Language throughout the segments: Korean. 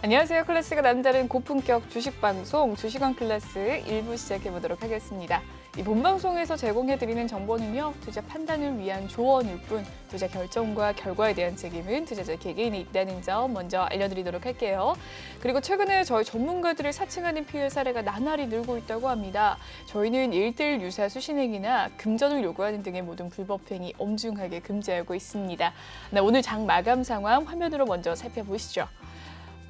안녕하세요. 클래스가 남다른 고품격 주식방송 주식원 클래스 1부 시작해보도록 하겠습니다. 이 본방송에서 제공해드리는 정보는요, 투자 판단을 위한 조언일 뿐 투자 결정과 결과에 대한 책임은 투자자 개개인에 있다는 점 먼저 알려드리도록 할게요. 그리고 최근에 저희 전문가들을 사칭하는 피해 사례가 나날이 늘고 있다고 합니다. 저희는 1:1 유사 수신행위나 금전을 요구하는 등의 모든 불법행위 엄중하게 금지하고 있습니다. 네, 오늘 장 마감 상황 화면으로 먼저 살펴보시죠.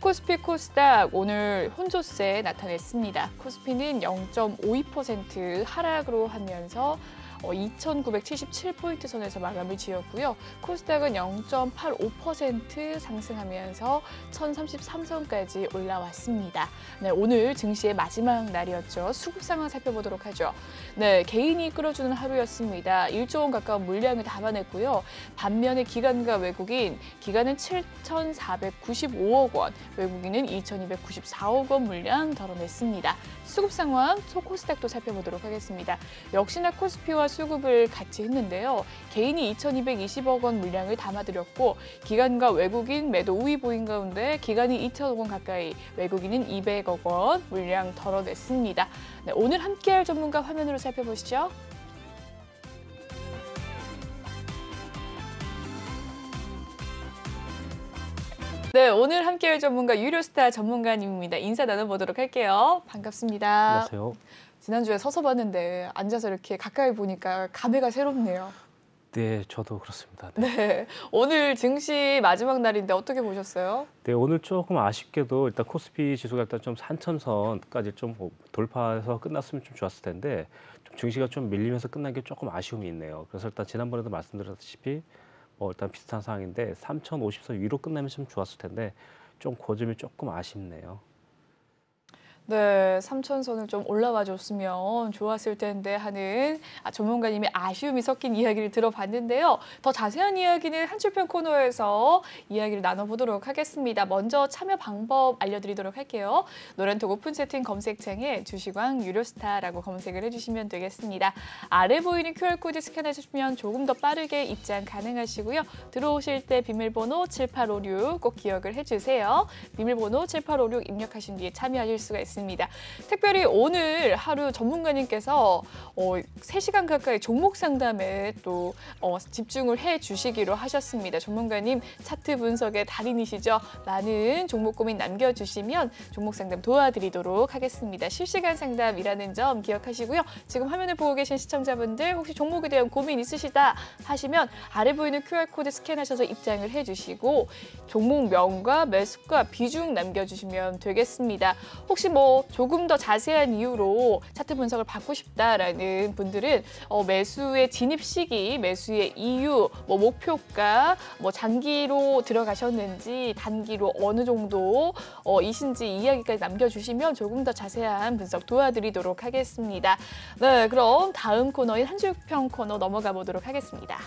코스피, 코스닥 오늘 혼조세 나타냈습니다. 코스피는 0.52% 하락으로 하면서 2,977포인트 선에서 마감을 지었고요. 코스닥은 0.85% 상승하면서 1,033선까지 올라왔습니다. 네, 오늘 증시의 마지막 날이었죠. 수급 상황 살펴보도록 하죠. 네, 개인이 끌어주는 하루였습니다. 1조 원 가까운 물량을 담아냈고요. 반면에 기관과 외국인, 기관은 7,495억 원, 외국인은 2,294억 원 물량 덜어냈습니다. 수급 상황, 코스닥도 살펴보도록 하겠습니다. 역시나 코스피와 수급을 같이 했는데요. 개인이 2,220억 원 물량을 담아들였고 기관과 외국인 매도 우위 보인 가운데 기관이 2천억 원 가까이, 외국인은 200억 원 물량 덜어냈습니다. 네, 오늘 함께할 전문가 화면으로 살펴보시죠. 네, 오늘 함께할 전문가 유료스타 전문가님입니다. 인사 나눠보도록 할게요. 반갑습니다. 안녕하세요. 지난주에 서서 봤는데 앉아서 이렇게 가까이 보니까 감회가 새롭네요. 네, 저도 그렇습니다. 네, 오늘 증시 마지막 날인데 어떻게 보셨어요? 네, 오늘 조금 아쉽게도 일단 코스피 지수가 일단 좀 3,000선까지 좀 돌파해서 끝났으면 좀 좋았을 텐데 좀 증시가 좀 밀리면서 끝난 게 조금 아쉬움이 있네요. 그래서 일단 지난번에도 말씀드렸다시피 일단 비슷한 상황인데 3,050선 위로 끝나면 좀 좋았을 텐데 좀 그 점이 조금 아쉽네요. 네, 3,000선을 좀 올라와 줬으면 좋았을 텐데 하는 전문가님의 아쉬움이 섞인 이야기를 들어봤는데요. 더 자세한 이야기는 한줄평 코너에서 이야기를 나눠보도록 하겠습니다. 먼저 참여 방법 알려드리도록 할게요. 노란톡 오픈 채팅 검색창에 주식왕 유료스타라고 검색을 해주시면 되겠습니다. 아래 보이는 QR코드 스캔하시면 조금 더 빠르게 입장 가능하시고요. 들어오실 때 비밀번호 7856 꼭 기억을 해주세요. 비밀번호 7856 입력하신 뒤에 참여하실 수가 있습니다. 특별히 오늘 하루 전문가님께서 3시간 가까이 종목 상담에 또 집중을 해주시기로 하셨습니다. 전문가님 차트 분석의 달인이시죠. 많은 종목 고민 남겨주시면 종목 상담 도와드리도록 하겠습니다. 실시간 상담이라는 점 기억하시고요. 지금 화면을 보고 계신 시청자분들 혹시 종목에 대한 고민 있으시다 하시면 아래 보이는 QR코드 스캔하셔서 입장을 해주시고 종목명과 매수가 비중 남겨주시면 되겠습니다. 혹시 조금 더 자세한 이유로 차트 분석을 받고 싶다라는 분들은 매수의 진입 시기, 매수의 이유, 목표가, 장기로 들어가셨는지 단기로 어느 정도 이신지 이야기까지 남겨주시면 조금 더 자세한 분석 도와드리도록 하겠습니다. 네, 그럼 다음 코너인 한줄평 코너 넘어가 보도록 하겠습니다.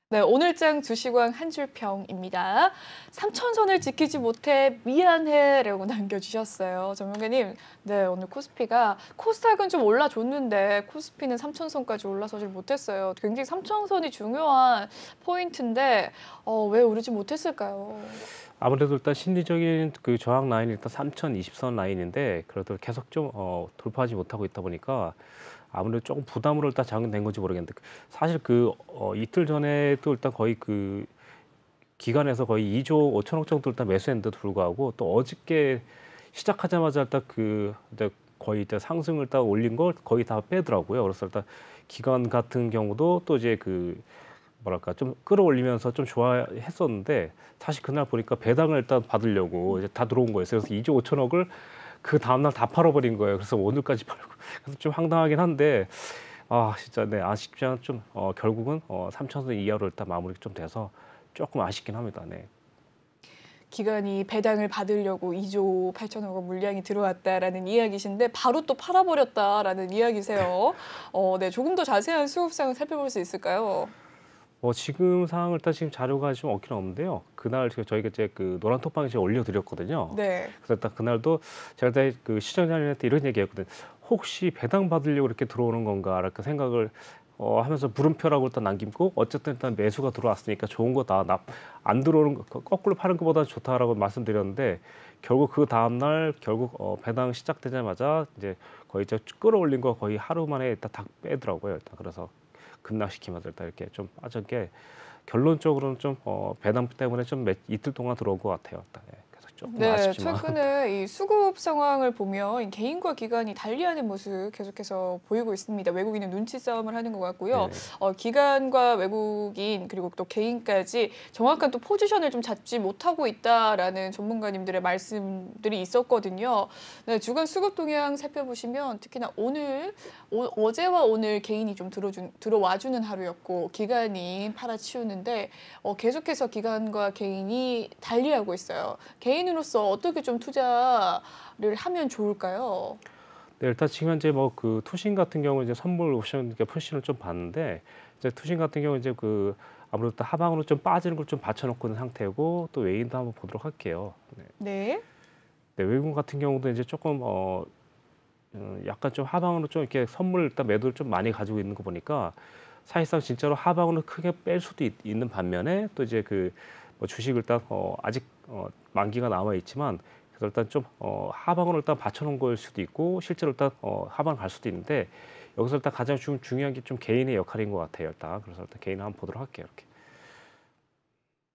네, 오늘장 주식왕 한줄평입니다. 3,000선을 지키지 못해 미안해라고 남겨주셨어요. 전문가님, 네, 오늘 코스닥은 좀 올라줬는데 코스피는 3,000선까지 올라서질 못했어요. 굉장히 3,000선이 중요한 포인트인데 왜 오르지 못했을까요? 아무래도 일단 심리적인 그 저항 라인이 일단 3,020선 라인인데 그래도 계속 좀 돌파하지 못하고 있다 보니까 아무래도 조금 부담으로 일단 작용된 건지 모르겠는데 사실 이틀 전에도 일단 거의 기관에서 거의 2조 5천억 정도 일단 매수했는데도 불구하고 또 어저께 시작하자마자 일단 거의 일단 상승을 일단 올린 걸 거의 다 빼더라고요. 그래서 일단 기관 같은 경우도 또 이제 뭐랄까 좀 끌어올리면서 좀 좋아했었는데 사실 그날 보니까 배당을 일단 받으려고 이제 다 들어온 거였어요. 그래서 2조 5천억을 그 다음날 다 팔아버린 거예요. 그래서 오늘까지 팔고 그래서 좀 황당하긴 한데 진짜 네 아쉽지만 좀 결국은 3,000선 이하로 일단 마무리 좀 돼서 조금 아쉽긴 합니다. 네. 기관이 배당을 받으려고 2조 8천억 원 물량이 들어왔다라는 이야기신데 바로 또 팔아버렸다라는 이야기세요. 네, 조금 더 자세한 수급상을 살펴볼 수 있을까요? 지금 상황을 일단 지금 자료가 좀 없긴 없는데요. 그날 저희가 이제 그 노란 톡방에 제가 올려드렸거든요. 네. 그래서 일단 그날도 제가 그때 그 시청자님한테 이런 얘기했거든요. 혹시 배당 받으려고 이렇게 들어오는 건가 이렇게 생각을 하면서 물음표라고 일단 남기고 어쨌든 일단 매수가 들어왔으니까 좋은 거다. 안 들어오는 거 거꾸로 파는 것보다 좋다라고 말씀드렸는데 결국 그 다음 날 결국 배당 시작되자마자 이제 거의 저 끌어올린 거 거의 하루 만에 일단 다 빼더라고요. 일단 그래서 급락시키면서 일단 이렇게 좀 빠진 게 결론적으로는 좀 배당 때문에 좀 이틀 동안 들어온 것 같아요. 일단 그래서 조금 네, 아쉽지만 최근에 이 수급 상황을 보면 이 개인과 기관이 달리하는 모습 계속해서 보이고 있습니다. 외국인은 눈치 싸움을 하는 것 같고요. 네네. 기관과 외국인 그리고 또 개인까지 정확한 또 포지션을 좀 잡지 못하고 있다라는 전문가님들의 말씀들이 있었거든요. 네, 주간 수급 동향 살펴보시면 특히나 어제와 오늘 개인이 좀 들어와주는 하루였고 기관이 팔아치우는데 계속해서 기관과 개인이 달리하고 있어요. 개인으로서 어떻게 좀 투자를 하면 좋을까요? 네, 일단 지금 현재 뭐 그 투신 같은 경우 이제 선물 옵션 이렇게 푸신을 좀 봤는데 이제 투신 같은 경우 이제 그 아무래도 또 하방으로 좀 빠지는 걸 좀 받쳐놓고 있는 상태고 또 외인도 한번 보도록 할게요. 네. 네. 네, 외국인 같은 경우도 이제 조금 약간 좀 하방으로 좀 이렇게 선물 일단 매도를 좀 많이 가지고 있는 거 보니까 사실상 진짜로 하방으로 크게 뺄 수도 있는 반면에 또 이제 그 뭐 주식을 일단 아직 만기가 남아 있지만 그래서 일단 좀 하방으로 일단 받쳐놓은 걸 수도 있고 실제로 일단 하방 갈 수도 있는데 여기서 일단 가장 중요한 게 좀 개인의 역할인 것 같아요. 일단 그래서 일단 개인 한번 보도록 할게요. 이렇게.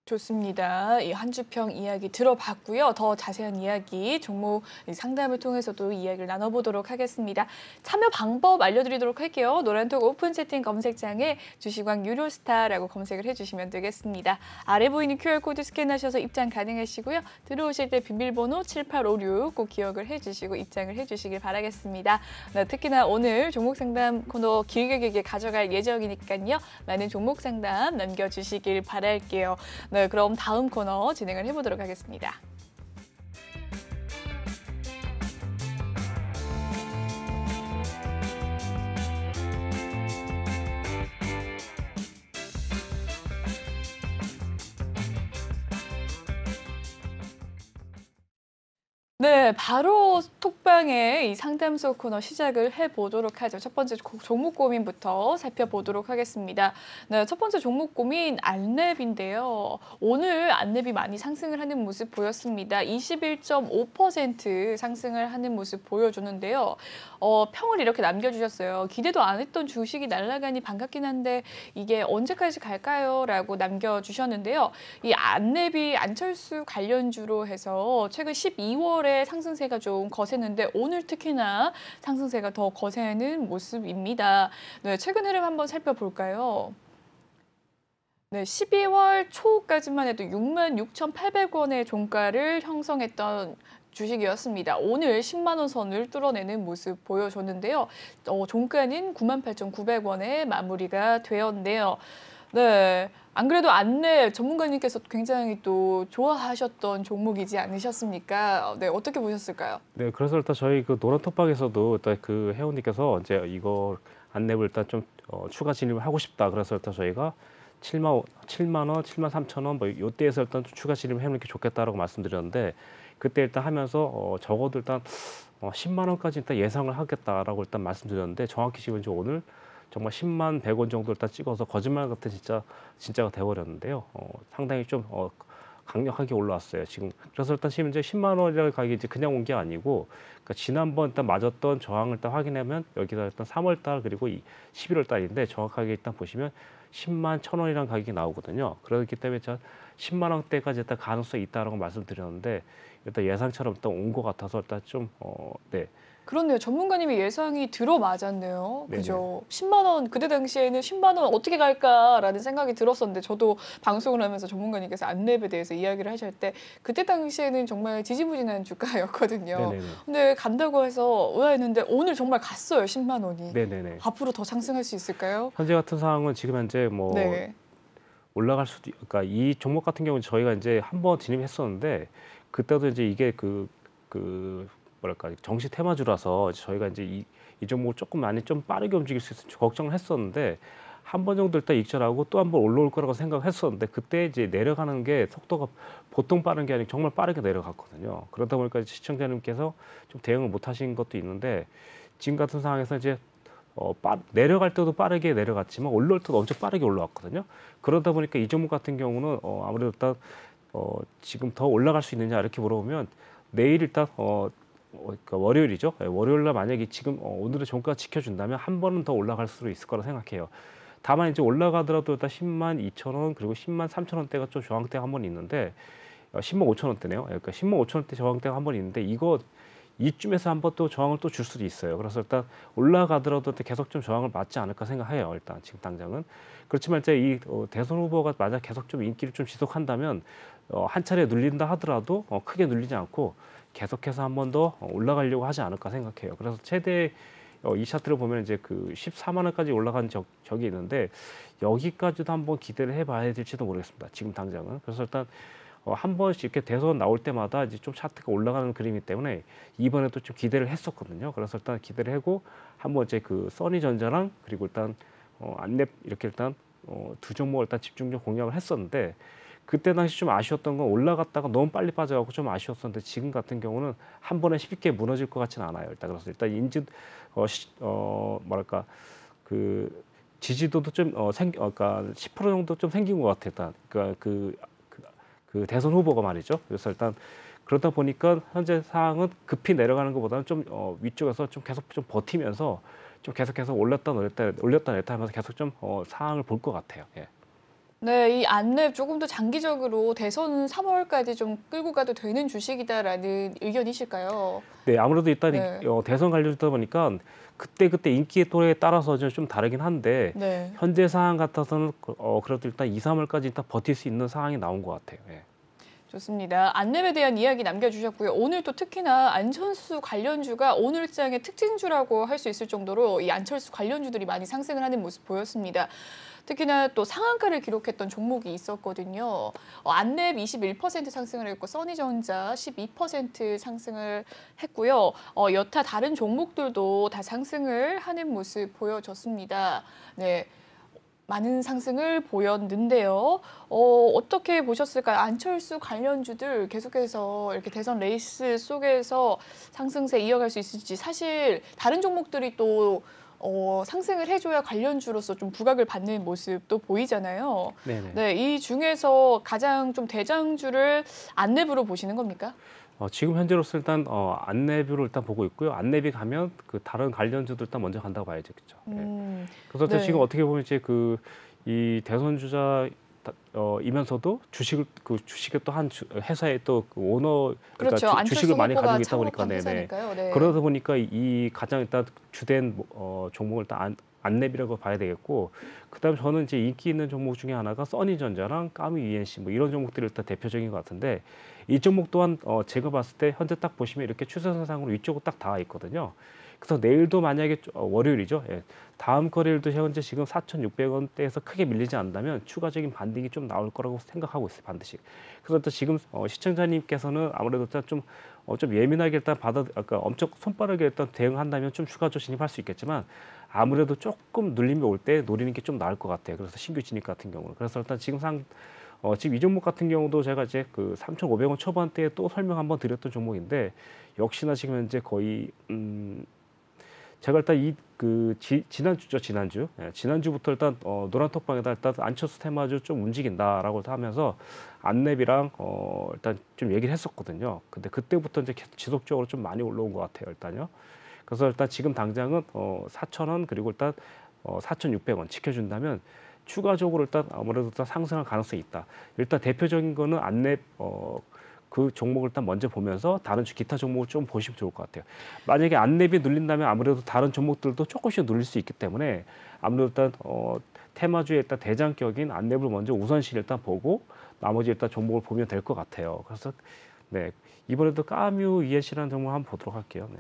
좋습니다. 이 한 주평 이야기 들어봤고요. 더 자세한 이야기 종목 상담을 통해서도 이야기를 나눠보도록 하겠습니다. 참여 방법 알려드리도록 할게요. 노란톡 오픈 채팅 검색창에 주식왕 유료스타라고 검색을 해주시면 되겠습니다. 아래 보이는 QR코드 스캔하셔서 입장 가능하시고요. 들어오실 때 비밀번호 7856 꼭 기억을 해주시고 입장을 해주시길 바라겠습니다. 네, 특히나 오늘 종목 상담 코너 길게 가져갈 예정이니까요. 많은 종목 상담 남겨주시길 바랄게요. 네, 그럼 다음 코너 진행을 해보도록 하겠습니다. 네, 바로 톡방의 이 상담소 코너 시작을 해보도록 하죠. 첫 번째 종목 고민부터 살펴보도록 하겠습니다. 네, 첫 번째 종목 고민 안랩인데요. 오늘 안랩이 많이 상승을 하는 모습 보였습니다. 21.5% 상승을 하는 모습 보여주는데요. 평을 이렇게 남겨주셨어요. 기대도 안 했던 주식이 날아가니 반갑긴 한데 이게 언제까지 갈까요? 라고 남겨주셨는데요. 이 안랩이 안철수 관련주로 해서 최근 12월에 상승세가 좀 거셌는데 오늘 특히나 상승세가 더 거세는 모습입니다. 네, 최근 흐름 한번 살펴볼까요? 네, 12월 초까지만 해도 66,800원의 종가를 형성했던 주식이었습니다. 오늘 10만 원 선을 뚫어내는 모습 보여줬는데요. 종가는 98,900원에 마무리가 되었네요. 네, 안 그래도 안내 전문가님께서 굉장히 또 좋아하셨던 종목이지 않으셨습니까? 네, 어떻게 보셨을까요? 네, 그래서 일단 저희 그 노란 톡방에서도 일단 그 회원님께서 이제 이거 안랩을 일단 좀 추가 진입을 하고 싶다. 그래서 일단 저희가 7만 원, 7만 3천 원 뭐 요때에서 일단 좀 추가 진입을 해놓는 게 좋겠다라고 말씀드렸는데 그때 일단 하면서 적어도 일단 10만 원까지 일단 예상을 하겠다라고 일단 말씀드렸는데 정확히 지금 이제 오늘 정말 10만 100원 정도 일단 찍어서 거짓말 같은 진짜가 돼버렸는데요. 상당히 좀 강력하게 올라왔어요. 지금 그래서 일단 지금 이제 10만 원이라는 가격이 이제 그냥 온 게 아니고 그러니까 지난번 일단 맞았던 저항을 일단 확인하면 여기다 일단 3월 달 그리고 11월 달인데 정확하게 일단 보시면 10만 1,000원이라는 가격이 나오거든요. 그렇기 때문에 10만 원대까지 일단 가능성이 있다라고 말씀드렸는데 일단 예상처럼 일단 온 것 같아서 일단 좀 네. 그렇네요. 전문가님의 예상이 들어맞았네요. 네네. 그죠? 10만 원, 그때 당시에는 10만 원 어떻게 갈까라는 생각이 들었었는데 저도 방송을 하면서 전문가님께서 안랩에 대해서 이야기를 하실 때 그때 당시에는 정말 지지부진한 주가였거든요. 네네네. 근데 간다고 해서 의아했는데 오늘 정말 갔어요. 10만 원이. 네네네. 앞으로 더 상승할 수 있을까요? 현재 같은 상황은 지금 현재 뭐 네. 올라갈 수도 그러니까 이 종목 같은 경우는 저희가 이제 한번 진입했었는데 그때도 이제 이게 그 뭐랄까 정시 테마주라서 저희가 이제 이 종목을 조금 많이 좀 빠르게 움직일 수 있을지 걱정을 했었는데 한 번 정도 일단 익절하고 또 한 번 올라올 거라고 생각했었는데 그때 이제 내려가는 게 속도가 보통 빠른 게 아니고 정말 빠르게 내려갔거든요. 그러다 보니까 시청자님께서 좀 대응을 못 하신 것도 있는데 지금 같은 상황에서 이제 내려갈 때도 빠르게 내려갔지만 올라올 때도 엄청 빠르게 올라왔거든요. 그러다 보니까 이 종목 같은 경우는 아무래도 일단 지금 더 올라갈 수 있느냐 이렇게 물어보면 내일 일단 그러니까 월요일이죠. 예, 월요일 날 만약에 지금 오늘의 종가 지켜준다면 한 번은 더 올라갈 수도 있을 거라 생각해요. 다만 이제 올라가더라도 일단 10만 2천 원 그리고 10만 3천 원대가 좀 저항대가 한 번 있는데 10만 5천 원대네요. 그러니까 10만 5천 원대 저항대가 한 번 있는데 이거 이쯤에서 한번 또 저항을 또 줄 수도 있어요. 그래서 일단 올라가더라도 계속 좀 저항을 맞지 않을까 생각해요. 일단 지금 당장은. 그렇지만 이제 이 대선 후보가 만약 계속 좀 인기를 좀 지속한다면 한 차례 눌린다 하더라도 크게 눌리지 않고 계속해서 한 번 더 올라가려고 하지 않을까 생각해요. 그래서 최대 이 차트를 보면 이제 그 14만 원까지 올라간 적이 있는데 여기까지도 한번 기대를 해봐야 될지도 모르겠습니다. 지금 당장은. 그래서 일단 한 번씩 이렇게 대선 나올 때마다 이제 좀 차트가 올라가는 그림이기 때문에 이번에도 좀 기대를 했었거든요. 그래서 일단 기대를 하고 한번 이제 그 써니전자랑 그리고 일단 안랩 이렇게 일단 두 종목을 일단 집중적 공략을 했었는데 그때 당시 좀 아쉬웠던 건 올라갔다가 너무 빨리 빠져가고 좀 아쉬웠었는데 지금 같은 경우는 한 번에 쉽게 무너질 것 같지는 않아요. 일단 그래서 일단 뭐랄까 그 지지도도 좀 그러니까 10% 정도 좀 생긴 것 같아요. 일단 그러니까 그 대선 후보가 말이죠. 그래서 일단 그러다 보니까 현재 상황은 급히 내려가는 것보다는 좀 위쪽에서 좀 계속 좀 버티면서 좀 계속해서 올렸다 내렸다 하면서 계속 좀 상황을 볼 것 같아요. 예. 네, 이 안랩 조금 더 장기적으로 대선 3월까지 좀 끌고 가도 되는 주식이다라는 의견이실까요? 네, 아무래도 일단 네. 대선 관련주다 보니까 그때 인기 또래에 따라서 좀 다르긴 한데 네. 현재 상황 같아서는 그래도 일단 2, 3월까지 일단 버틸 수 있는 상황이 나온 것 같아요. 예. 좋습니다. 안랩에 대한 이야기 남겨주셨고요. 오늘 또 특히나 안철수 관련주가 오늘장의 특징주라고 할 수 있을 정도로 이 안철수 관련주들이 많이 상승을 하는 모습 보였습니다. 특히나 또 상한가를 기록했던 종목이 있었거든요. 안랩 21% 상승을 했고 써니전자 12% 상승을 했고요. 여타 다른 종목들도 다 상승을 하는 모습 보여졌습니다. 네. 많은 상승을 보였는데요. 어떻게 보셨을까요? 안철수 관련주들 계속해서 이렇게 대선 레이스 속에서 상승세 이어갈 수 있을지 사실 다른 종목들이 또 상승을 해줘야 관련주로서 좀 부각을 받는 모습도 보이잖아요. 네네. 네, 이 중에서 가장 좀 대장주를 안랩으로 보시는 겁니까? 지금 현재로서 일단 안내뷰를 일단 보고 있고요. 안내비 가면 그 다른 관련주도 일단 먼저 간다고 봐야죠, 그렇죠? 예. 그래서 네. 지금 어떻게 보면 이제 이 대선 주자 이면서도 주식을 또 한 회사의 또 그 오너 그러니까 그렇죠. 안철수 주식을 많이 후보가 가지고 있다 보니까 창업한 네네. 회사니까요. 네. 그러다 보니까 이 가장 일단 주된 종목을 일단 안랩이라고 봐야 되겠고 그다음 저는 이제 인기 있는 종목 중에 하나가 써니전자랑 까미 ENC 뭐 이런 종목들이 일단 대표적인 것 같은데 이 종목 또한 제가 봤을 때 현재 딱 보시면 이렇게 추세선상으로 위쪽으로 딱 닿아 있거든요. 그래서 내일도 만약에 월요일이죠. 예. 다음 거래일도 현재 지금 4,600원대에서 크게 밀리지 않는다면 추가적인 반등이 좀 나올 거라고 생각하고 있어요. 반드시. 그래서 또 지금 시청자님께서는 아무래도 좀 예민하게 일단 아까 엄청 손빠르게 일단 대응한다면 좀 추가적으로 진입할 수 있겠지만 아무래도 조금 눌림이 올 때 노리는 게 좀 나을 것 같아요. 그래서 신규 진입 같은 경우는. 그래서 일단 지금 이 종목 같은 경우도 제가 이제 그 3,500원 초반대에 또 설명 한번 드렸던 종목인데 역시나 지금 현재 거의 제가 일단 지난주 예, 지난주부터 일단 노란 톡방에다 일단 안철수 테마주 좀 움직인다라고 하면서 안랩이랑 일단 좀 얘기를 했었거든요. 근데 그때부터 이제 계속 지속적으로 좀 많이 올라온 것 같아요. 일단요. 그래서 일단 지금 당장은 4,000원 그리고 일단 4,600원 지켜준다면 추가적으로 일단 아무래도 더 상승할 가능성이 있다. 일단 대표적인 거는 안랩 그 종목을 일단 먼저 보면서 다른 기타 종목을 좀 보시면 좋을 것 같아요. 만약에 안랩이 눌린다면 아무래도 다른 종목들도 조금씩 눌릴 수 있기 때문에 아무래도 일단 테마주의 일단 대장격인 안랩을 먼저 우선시 일단 보고 나머지 일단 종목을 보면 될 것 같아요. 그래서 네 이번에도 까뮤 ESC라는 종목 한번 보도록 할게요. 네.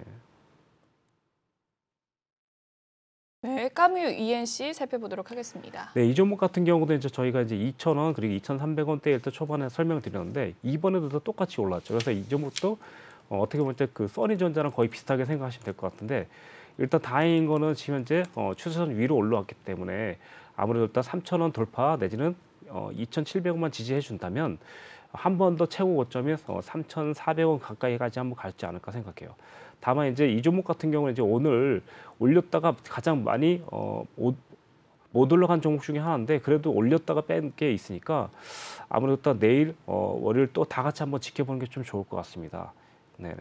네, 까뮤 ENC 살펴보도록 하겠습니다. 네, 이 종목 같은 경우도 이제 저희가 이제 2,000원 그리고 2,300원대에 일단 초반에 설명을 드렸는데 이번에도 똑같이 올랐죠. 그래서 이 종목도 어떻게 보면 그 써니전자랑 거의 비슷하게 생각하시면 될 것 같은데 일단 다행인 거는 지금 현재 추세선 위로 올라왔기 때문에 아무래도 일단 3,000원 돌파 내지는 2,700원만 지지해 준다면 한 번 더 최고 고점이 3,400원 가까이까지 한번 갈지 않을까 생각해요. 다만 이제 이 종목 같은 경우는 이제 오늘 올렸다가 가장 많이 못 올라간 종목 중에 하나인데 그래도 올렸다가 뺀 게 있으니까 아무래도 또 내일 월요일 또 다 같이 한번 지켜보는 게 좀 좋을 것 같습니다. 네네.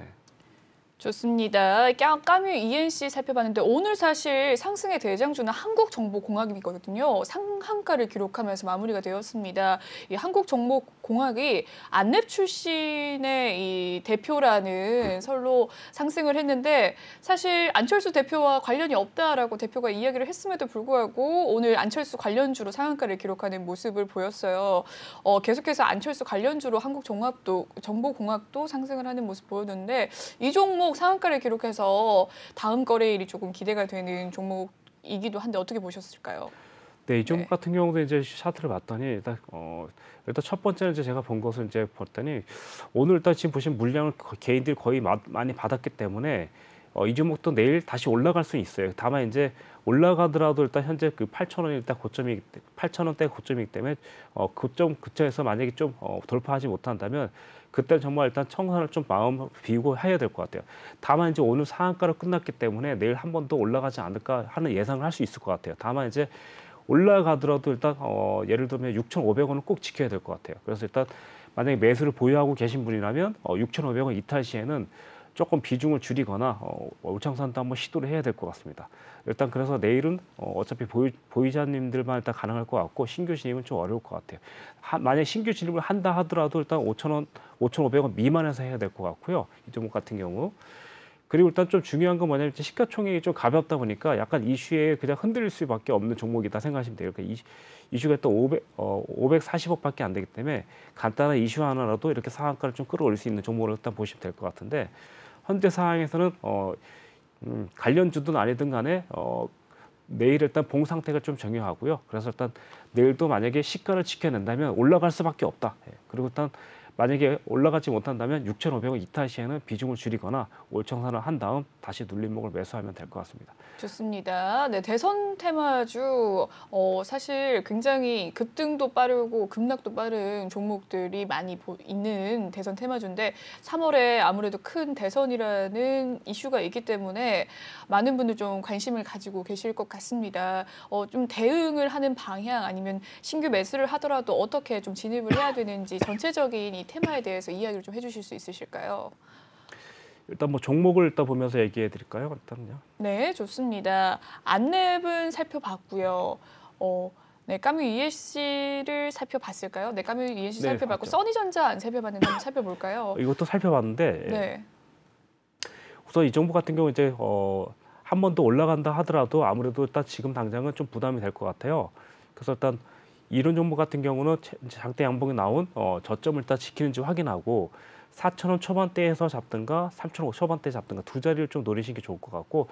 좋습니다. 까뮤 ENC 살펴봤는데 오늘 사실 상승의 대장주는 한국정보공학이거든요. 상한가를 기록하면서 마무리가 되었습니다. 이 한국정보공학이 안랩 출신의 이 대표라는 설로 상승을 했는데 사실 안철수 대표와 관련이 없다라고 대표가 이야기를 했음에도 불구하고 오늘 안철수 관련주로 상한가를 기록하는 모습을 보였어요. 계속해서 안철수 관련주로 한국정보공학도 상승을 하는 모습 보였는데 이 종목 상한가를 기록해서 다음 거래일이 조금 기대가 되는 종목이기도 한데 어떻게 보셨을까요? 네, 이 종목 네. 같은 경우도 이제 차트를 봤더니 일단 첫 번째는 이제 제가 본 것을 이제 봤더니 오늘 일단 지금 보시면 물량을 개인들이 거의 많이 받았기 때문에 이 종목도 내일 다시 올라갈 수 있어요. 다만 이제 올라가더라도 일단 현재 그 8,000원이 일단 8,000원대 고점이기 때문에 고점 근처에서 만약에 좀 돌파하지 못한다면 그때 정말 일단 청산을 좀 마음 비우고 해야 될 것 같아요. 다만 이제 오늘 상한가로 끝났기 때문에 내일 한 번 더 올라가지 않을까 하는 예상을 할 수 있을 것 같아요. 다만 이제 올라가더라도 일단 예를 들면 6,500원을 꼭 지켜야 될 것 같아요. 그래서 일단 만약에 매수를 보유하고 계신 분이라면 6,500원 이탈 시에는 조금 비중을 줄이거나 울창산도 한번 시도를 해야 될 것 같습니다. 일단 그래서 내일은 어차피 보유자님들만 일단 가능할 것 같고 신규 진입은 좀 어려울 것 같아요. 만약 신규 진입을 한다 하더라도 일단 5,000원, 5,500원 미만에서 해야 될 것 같고요. 이 종목 같은 경우. 그리고 일단 좀 중요한 건 뭐냐면 시가총액이 좀 가볍다 보니까 약간 이슈에 그냥 흔들릴 수밖에 없는 종목이다 생각하시면 돼요. 그러니까 이슈가 또 540억밖에 안 되기 때문에 간단한 이슈 하나라도 이렇게 상한가를 좀 끌어올릴 수 있는 종목으로 일단 보시면 될 것 같은데 현재 상황에서는 관련주든 아니든 간에 내일 일단 봉 상태가 좀 중요하고요. 그래서 일단 내일도 만약에 시가를 지켜낸다면 올라갈 수밖에 없다. 그리고 일단 만약에 올라가지 못한다면 6,500원 이탈 시에는 비중을 줄이거나 올청산을 한 다음 다시 눌림목을 매수하면 될 것 같습니다. 좋습니다. 네, 대선 테마주 사실 굉장히 급등도 빠르고 급락도 빠른 종목들이 많이 있는 대선 테마주인데 3월에 아무래도 큰 대선이라는 이슈가 있기 때문에 많은 분들 좀 관심을 가지고 계실 것 같습니다. 좀 대응을 하는 방향 아니면 신규 매수를 하더라도 어떻게 좀 진입을 해야 되는지 전체적인 이 테마에 대해서 이야기를 좀 해주실 수 있으실까요? 일단 뭐 종목을 일단 보면서 얘기해 드릴까요? 일단요. 네, 좋습니다. 안랩은 살펴봤고요. 네, 까뮤 ENC를 살펴봤을까요? 네, 까뮤 ENC 네, 살펴봤고 봤죠. 써니전자 안 살펴봤는데 한번 살펴볼까요? 이것도 살펴봤는데 네, 우선 이 종목 같은 경우 이제 한 번 더 올라간다 하더라도 아무래도 일단 지금 당장은 좀 부담이 될 것 같아요. 그래서 일단 이런 종목 같은 경우는 장대 양봉이 나온 저점을 일단 지키는지 확인하고 4,000원 초반대에서 잡든가 3,000원 초반대 잡든가 두 자리를 좀 노리시는 게 좋을 것 같고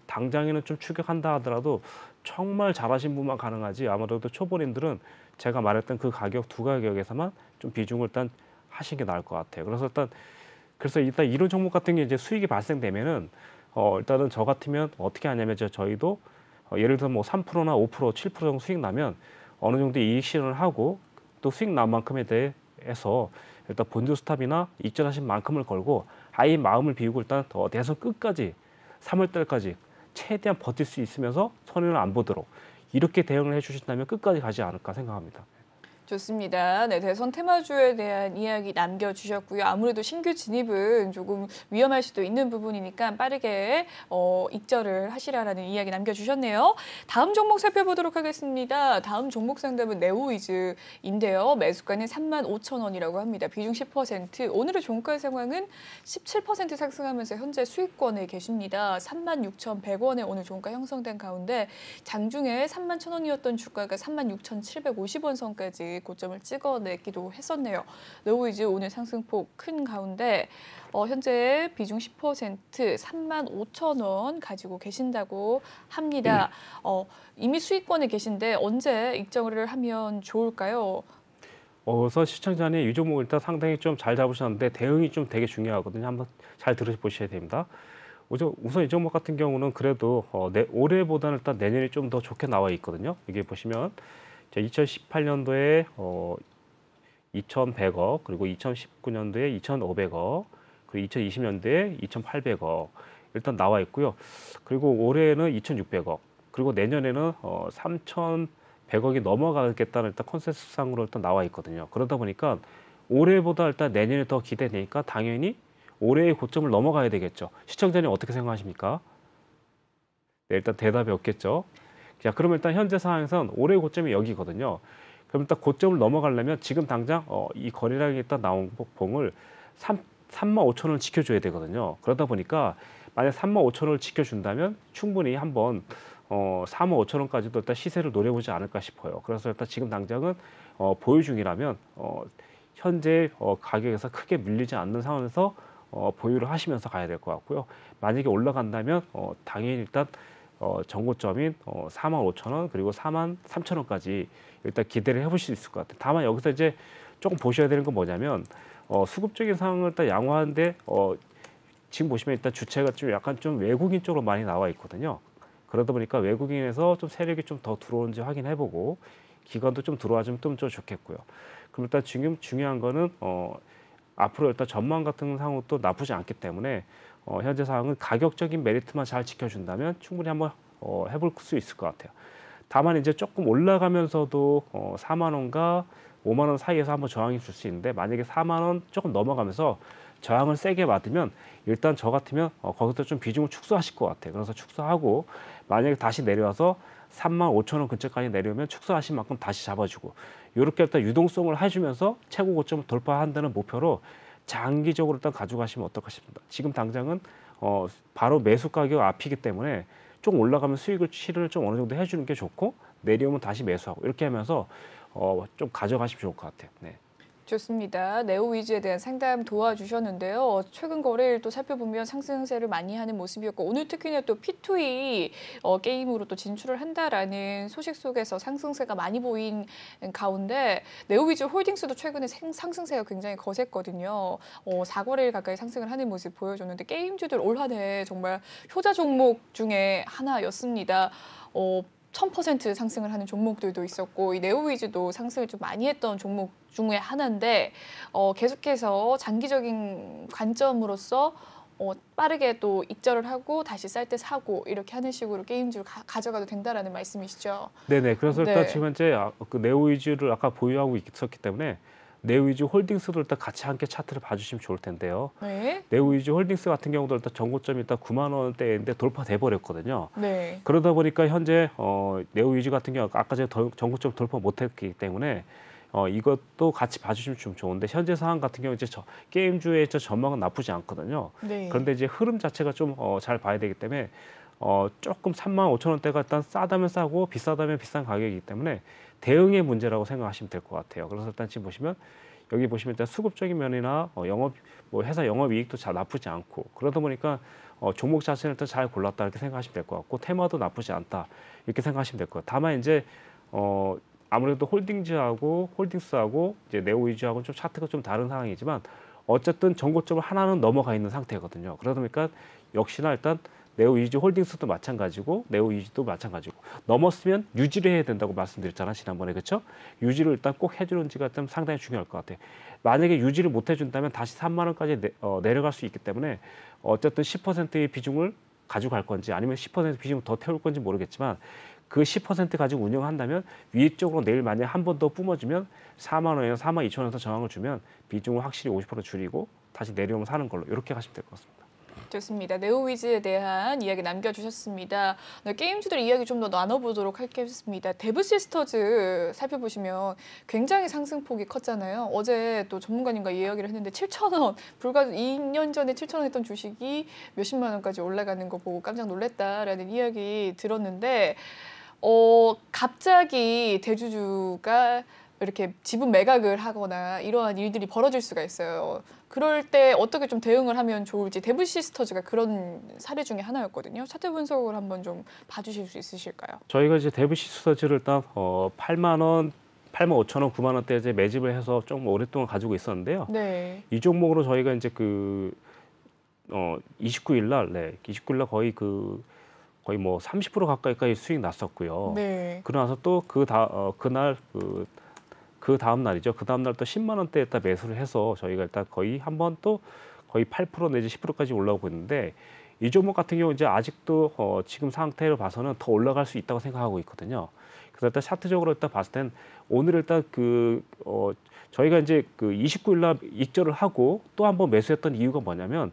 당장에는 좀 추격한다 하더라도 정말 잘하신 분만 가능하지 아무래도 초보님들은 제가 말했던 그 가격 두 가격에서만 좀 비중을 일단 하시는 게 나을 것 같아요. 그래서 일단 이런 종목 같은 게 이제 수익이 발생되면은 일단은 저 같으면 어떻게 하냐면 저희도 예를 들어 뭐 3%나 5%, 7% 정도 수익 나면 어느 정도 이익 실현을 하고 또 수익 난 만큼에 대해서 일단 본주 스탑이나 익절하신 만큼을 걸고 아예 마음을 비우고 일단 대선 끝까지 3월 달까지 최대한 버틸 수 있으면서 손해를 안 보도록 이렇게 대응을 해주신다면 끝까지 가지 않을까 생각합니다. 좋습니다. 네, 대선 테마주에 대한 이야기 남겨주셨고요. 아무래도 신규 진입은 조금 위험할 수도 있는 부분이니까 빠르게 익절을 하시라라는 이야기 남겨주셨네요. 다음 종목 살펴보도록 하겠습니다. 다음 종목 상담은 네오이즈인데요. 매수가는 35,000원이라고 합니다. 비중 10%. 오늘의 종가 상황은 17% 상승하면서 현재 수익권에 계십니다. 36,100원에 오늘 종가 형성된 가운데 장중에 31,000원이었던 주가가 36,750원 선까지 고점을 찍어내기도 했었네요. 네오이즈 오늘 상승폭 큰 가운데 현재 비중 10% 35,000원 가지고 계신다고 합니다. 이미 수익권에 계신데 언제 입장을 하면 좋을까요? 그래서 시청자님 이 종목 일단 상당히 좀 잘 잡으셨는데 대응이 좀 되게 중요하거든요. 한번 잘 들어보셔야 됩니다. 우선 이 종목 같은 경우는 그래도 올해보다는 일단 내년이 좀 더 좋게 나와 있거든요. 이게 보시면 2018년도에 2,100억, 그리고 2019년도에 2,500억, 그리고 2020년도에 2,800억 일단 나와 있고요. 그리고 올해는 2,600억, 그리고 내년에는 3,100억이 넘어가겠다는 일단 컨센서스상으로 일단 나와 있거든요. 그러다 보니까 올해보다 일단 내년이 더 기대되니까 당연히 올해의 고점을 넘어가야 되겠죠. 시청자님 어떻게 생각하십니까? 네, 일단 대답이 없겠죠. 자, 그러면 일단 현재 상황에선 올해의 고점이 여기거든요. 그럼 일단 고점을 넘어가려면 지금 당장 이 거래량이 일단 나온 봉을 3만 5천 원을 지켜줘야 되거든요. 그러다 보니까 만약 3만 5천 원을 지켜준다면 충분히 한번 4만 5천 원까지도 일단 시세를 노려보지 않을까 싶어요. 그래서 일단 지금 당장은 보유 중이라면 현재 가격에서 크게 밀리지 않는 상황에서 보유를 하시면서 가야 될 것 같고요. 만약에 올라간다면 당연히 일단 전고점인 4만 5천 원 그리고 4만 3천 원까지 일단 기대를 해볼 수 있을 것 같아요. 다만 여기서 이제 조금 보셔야 되는 건 뭐냐면 수급적인 상황을 일단 양호한데 지금 보시면 일단 주체가 좀 약간 좀 외국인 쪽으로 많이 나와 있거든요. 그러다 보니까 외국인에서 좀 세력이 좀 더 들어오는지 확인해보고 기관도 좀 들어와주면 좀 좋겠고요. 그럼 일단 지금 중요한 거는 앞으로 일단 전망 같은 상황도 나쁘지 않기 때문에 현재 상황은 가격적인 메리트만 잘 지켜준다면 충분히 한번 해볼 수 있을 것 같아요. 다만 이제 조금 올라가면서도 4만 원과 5만 원 사이에서 한번 저항이 줄 수 있는데 만약에 4만 원 조금 넘어가면서 저항을 세게 맞으면 일단 저 같으면 거기서 좀 비중을 축소하실 것 같아요. 그래서 축소하고 만약에 다시 내려와서 3만 5천 원 근처까지 내려오면 축소하신 만큼 다시 잡아주고 이렇게 일단 유동성을 해주면서 최고 고점을 돌파한다는 목표로 장기적으로 일단 가져가시면 어떨까 싶습니다. 지금 당장은 바로 매수 가격 앞이기 때문에 좀 올라가면 수익을 실을 좀 어느 정도 해주는 게 좋고 내려오면 다시 매수하고 이렇게 하면서 좀 가져가시면 좋을 것 같아요. 네. 좋습니다. 네오위즈에 대한 상담 도와주셨는데요. 최근 거래일 또 살펴보면 상승세를 많이 하는 모습이었고 오늘 특히나 또 P2E 게임으로 또 진출을 한다라는 소식 속에서 상승세가 많이 보인 가운데 네오위즈 홀딩스도 최근에 상승세가 굉장히 거셌거든요. 4거래일 가까이 상승을 하는 모습 보여줬는데 게임주들 올 한 해 정말 효자 종목 중에 하나였습니다. 1000% 상승을 하는 종목들도 있었고 이 네오위즈도 상승을 좀 많이 했던 종목 중에 하나인데 계속해서 장기적인 관점으로서 빠르게 또 익절을 하고 다시 쌀 때 사고 이렇게 하는 식으로 게임주를 가져가도 된다라는 말씀이시죠? 네네. 그래서 일단 네. 지금 현재 그 네오위즈를 아까 보유하고 있었기 때문에 네오위즈 홀딩스도 일단 같이 함께 차트를 봐주시면 좋을 텐데요. 네. 네오위즈 홀딩스 같은 경우도 일단 전고점이 일단 9만 원대인데 돌파돼 버렸거든요. 네. 그러다 보니까 현재 네오위즈 같은 경우 아까 제가 전고점 돌파 못했기 때문에 이것도 같이 봐주시면 좀 좋은데 현재 상황 같은 경우 이제 게임주의 전망은 나쁘지 않거든요. 네. 그런데 이제 흐름 자체가 좀 잘 봐야 되기 때문에 조금 3만 5천 원대가 일단 싸다면 싸고 비싸다면 비싼 가격이기 때문에 대응의 문제라고 생각하시면 될 것 같아요. 그래서 일단 지금 보시면 여기 보시면 일단 수급적인 면이나 영업 뭐 회사 영업 이익도 잘 나쁘지 않고 그러다 보니까 종목 자체는 일단 잘 골랐다 이렇게 생각하시면 될 것 같고 테마도 나쁘지 않다 이렇게 생각하시면 될 것 같아요. 다만 이제 아무래도 홀딩스하고 이제 네오위즈하고는 좀 차트가 좀 다른 상황이지만 어쨌든 전고점을 하나는 넘어가 있는 상태거든요. 그러다 보니까 역시나 일단 네오위즈 홀딩스도 마찬가지고 네오위즈도 마찬가지고 넘었으면 유지를 해야 된다고 말씀드렸잖아요. 지난번에 그렇죠? 유지를 일단 꼭 해주는지가 좀 상당히 중요할 것 같아요. 만약에 유지를 못 해준다면 다시 3만 원까지 내려갈 수 있기 때문에 어쨌든 10%의 비중을 가져갈 건지 아니면 10% 비중을 더 태울 건지 모르겠지만 그 10% 가지고 운영한다면 위쪽으로 내일 만약에 한 번 더 뿜어주면 4만 원이나 4만 2천 원에서 저항을 주면 비중을 확실히 50% 줄이고 다시 내려오면 사는 걸로 이렇게 가시면 될 것 같습니다. 좋습니다. 네오위즈에 대한 이야기 남겨주셨습니다. 네, 게임주들 이야기 좀 더 나눠보도록 하겠습니다. 데브시스터즈 살펴보시면 굉장히 상승폭이 컸잖아요. 어제 또 전문가님과 이야기를 했는데 7,000원, 불과 2년 전에 7,000원 했던 주식이 몇십만 원까지 올라가는 거 보고 깜짝 놀랐다라는 이야기 들었는데 갑자기 대주주가 이렇게 지분 매각을 하거나 이러한 일들이 벌어질 수가 있어요. 그럴 때 어떻게 좀 대응을 하면 좋을지 데브시스터즈가 그런 사례 중에 하나였거든요. 차트 분석을 한번 좀 봐주실 수 있으실까요? 저희가 이제 데브시스터즈를 일단 8만 원, 8만 5천 원, 9만 원대 이제 매집을 해서 좀 오랫동안 가지고 있었는데요. 네. 이 종목으로 저희가 이제 29일 날, 네, 29일 날 거의 뭐 30% 가까이까지 수익 났었고요. 네. 그러고 나서 또 그날 그 다음 날이죠. 그 다음 날 또 10만 원대에 딱 매수를 해서 저희가 일단 거의 한 번 또 거의 8% 내지 10%까지 올라오고 있는데 이 종목 같은 경우 이제 아직도 지금 상태로 봐서는 더 올라갈 수 있다고 생각하고 있거든요. 그래서 일단 차트적으로 일단 봤을 땐 오늘 일단 저희가 이제 그 29일 날 익절을 하고 또 한 번 매수했던 이유가 뭐냐면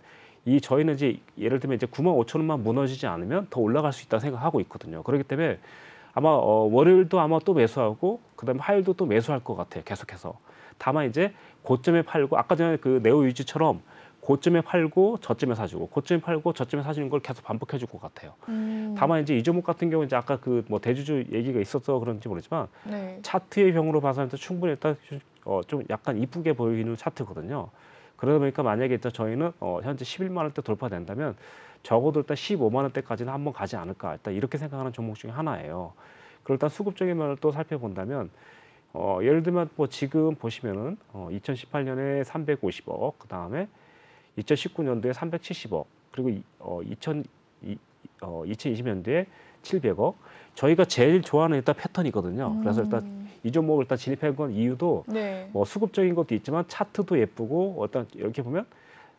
저희는 이제 예를 들면 이제 9만 5천 원만 무너지지 않으면 더 올라갈 수 있다고 생각하고 있거든요. 그렇기 때문에 아마 월요일도 아마 또 매수하고 그다음에 화요일도 또 매수할 것 같아요. 계속해서. 다만 이제 고점에 팔고 아까 전에 그 네오 유지처럼 고점에 팔고 저점에 사주고 고점에 팔고 저점에 사주는 걸 계속 반복해 줄 것 같아요. 다만 이제 이 종목 같은 경우 이제 아까 그 뭐 대주주 얘기가 있어서 그런지 모르지만 네. 차트의 병으로 봐서는 충분히 일단 좀 약간 이쁘게 보이는 차트거든요. 그러다 보니까 만약에 일단 저희는 현재 11만 원대 돌파된다면 적어도 일단 15만 원대까지는 한번 가지 않을까 일단 이렇게 생각하는 종목 중에 하나예요. 그리고 일단 수급적인 면을 또 살펴본다면 예를 들면 뭐 지금 보시면은 2018년에 350억, 그 다음에 2019년도에 370억, 그리고 2020년도에 700억. 저희가 제일 좋아하는 일단 패턴이거든요. 그래서 일단 이 종목을 일단 진입한 건 이유도 네. 뭐 수급적인 것도 있지만 차트도 예쁘고 어떤 이렇게 보면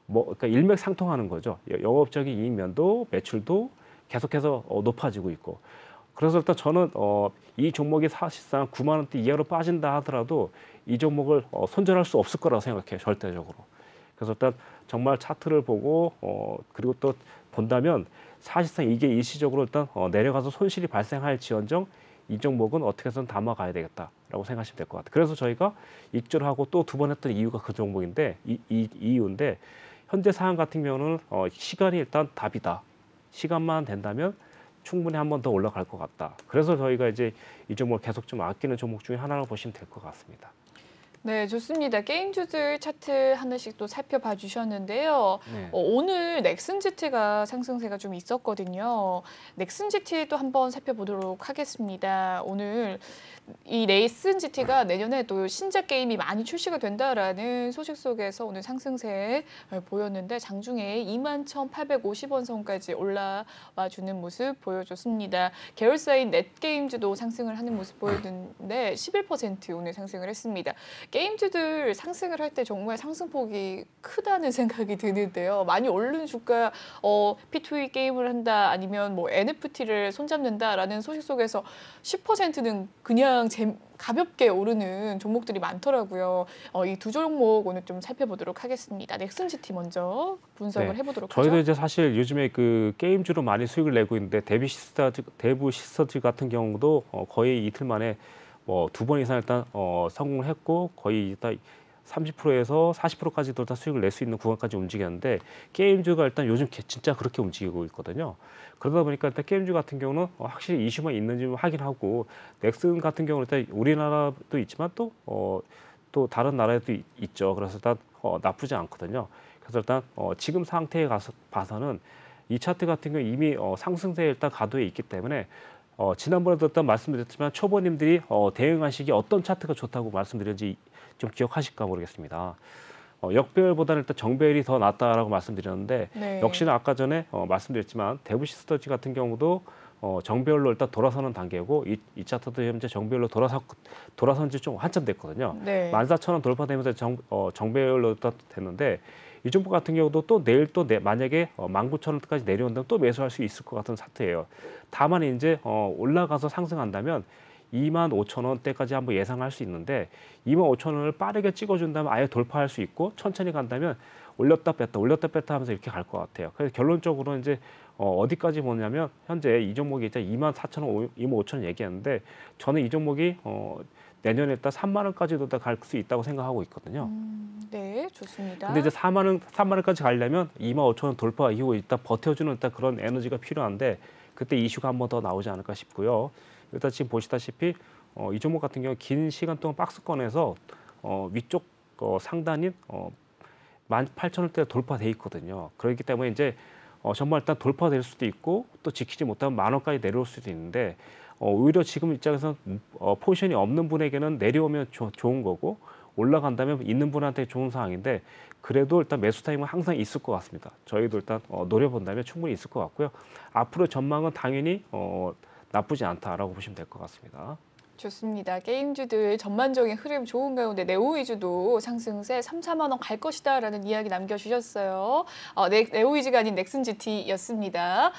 뭐 그러니까 일맥상통하는 거죠. 영업적인 이익면도 매출도 계속해서 높아지고 있고. 그래서 일단 저는 이 종목이 사실상 9만 원대 이하로 빠진다 하더라도 이 종목을 손절할 수 없을 거라고 생각해요. 절대적으로. 그래서 일단 정말 차트를 보고 그리고 또 본다면 사실상 이게 일시적으로 일단 내려가서 손실이 발생할지언정 이 종목은 어떻게 해서든 담아가야 되겠다라고 생각하시면 될 것 같아요. 그래서 저희가 익절하고 또 두 번 했던 이유가 그 종목인데 이 이유인데 현재 상황 같은 경우는 시간이 일단 답이다. 시간만 된다면 충분히 한 번 더 올라갈 것 같다. 그래서 저희가 이제 이 종목을 계속 좀 아끼는 종목 중에 하나로 보시면 될 것 같습니다. 네, 좋습니다. 게임주들 차트 하나씩 또 살펴봐 주셨는데요. 네. 오늘 넥슨지티가 상승세가 좀 있었거든요. 넥슨지티도 한번 살펴보도록 하겠습니다. 오늘 이 넥슨지티가 내년에 또 신작 게임이 많이 출시가 된다라는 소식 속에서 오늘 상승세 보였는데 장중에 21,850원 선까지 올라와 주는 모습 보여줬습니다. 계열사인 넷게임즈도 상승을 하는 모습 보였는데 11% 오늘 상승을 했습니다. 게임주들 상승을 할 때 정말 상승폭이 크다는 생각이 드는데요. 많이 오르는 주가 P2E 게임을 한다 아니면 뭐 NFT를 손잡는다라는 소식 속에서 10%는 그냥 가볍게 오르는 종목들이 많더라고요. 이 두 종목 오늘 좀 살펴보도록 하겠습니다. 넥슨지티 먼저 분석을 네. 해보도록 저희도 하죠. 이제 사실 요즘에 그 게임주로 많이 수익을 내고 있는데 대부 시스터즈 같은 경우도 거의 이틀 만에 뭐 두 번 이상 일단 성공을 했고 거의 일단 30%에서 40%까지도 일단 수익을 낼 수 있는 구간까지 움직였는데 게임주가 일단 요즘 진짜 그렇게 움직이고 있거든요. 그러다 보니까 일단 게임주 같은 경우는 확실히 이슈만 있는지 확인하고 넥슨 같은 경우는 일단 우리나라도 있지만 또 다른 나라에도 있죠. 그래서 일단 나쁘지 않거든요. 그래서 일단 지금 상태에 봐서는 이 차트 같은 경우 이미 상승세에 일단 가도에 있기 때문에 지난번에도 일단 말씀드렸지만 초보님들이 대응하시기 어떤 차트가 좋다고 말씀드렸는지 좀 기억하실까 모르겠습니다. 역배열보다는 일단 정배열이 더 낫다라고 말씀드렸는데 네. 역시나 아까 전에 말씀드렸지만 대부 시스터즈 같은 경우도 정배열로 일단 돌아서는 단계고 이 차트도 현재 정배열로 돌아선 지 좀 한참 됐거든요. 네. 14,000원 돌파되면서 정배열로 일단 됐는데 이 종목 같은 경우도 또 내일 만약에 19,000원까지 내려온다면 또 매수할 수 있을 것 같은 차트예요. 다만 이제 올라가서 상승한다면 25,000원대까지 한번 예상할 수 있는데 25,000원을 빠르게 찍어준다면 아예 돌파할 수 있고 천천히 간다면 올렸다 뺐다 하면서 이렇게 갈 것 같아요. 그래서 결론적으로 이제 어디까지 보냐면 현재 이 종목이 이제 24,000원, 25,000원 얘기하는데 저는 이 종목이 내년에 일단 3만 원까지도 갈 수 있다고 생각하고 있거든요. 네, 좋습니다. 근데 이제 3만 원까지 가려면 25,000원 돌파 이후 일단 버텨주는 일단 그런 에너지가 필요한데 그때 이슈가 한 번 더 나오지 않을까 싶고요. 일단 지금 보시다시피 이 종목 같은 경우 긴 시간 동안 박스권에서 위쪽 상단인 18,000원대 돌파돼 있거든요. 그렇기 때문에 이제 정말 일단 돌파될 수도 있고 또 지키지 못하면 10,000원까지 내려올 수도 있는데 오히려 지금 입장에서 포지션이 없는 분에게는 내려오면 좋은 거고 올라간다면 있는 분한테 좋은 상황인데 그래도 일단 매수 타임은 항상 있을 것 같습니다. 저희도 일단 노려본다면 충분히 있을 것 같고요. 앞으로 전망은 당연히 나쁘지 않다라고 보시면 될 것 같습니다. 좋습니다. 게임주들 전반적인 흐름 좋은 가운데 네오위즈도 상승세 3, 4만 원 갈 것이다라는 이야기 남겨주셨어요. 네오위즈가 아닌 넥슨GT였습니다.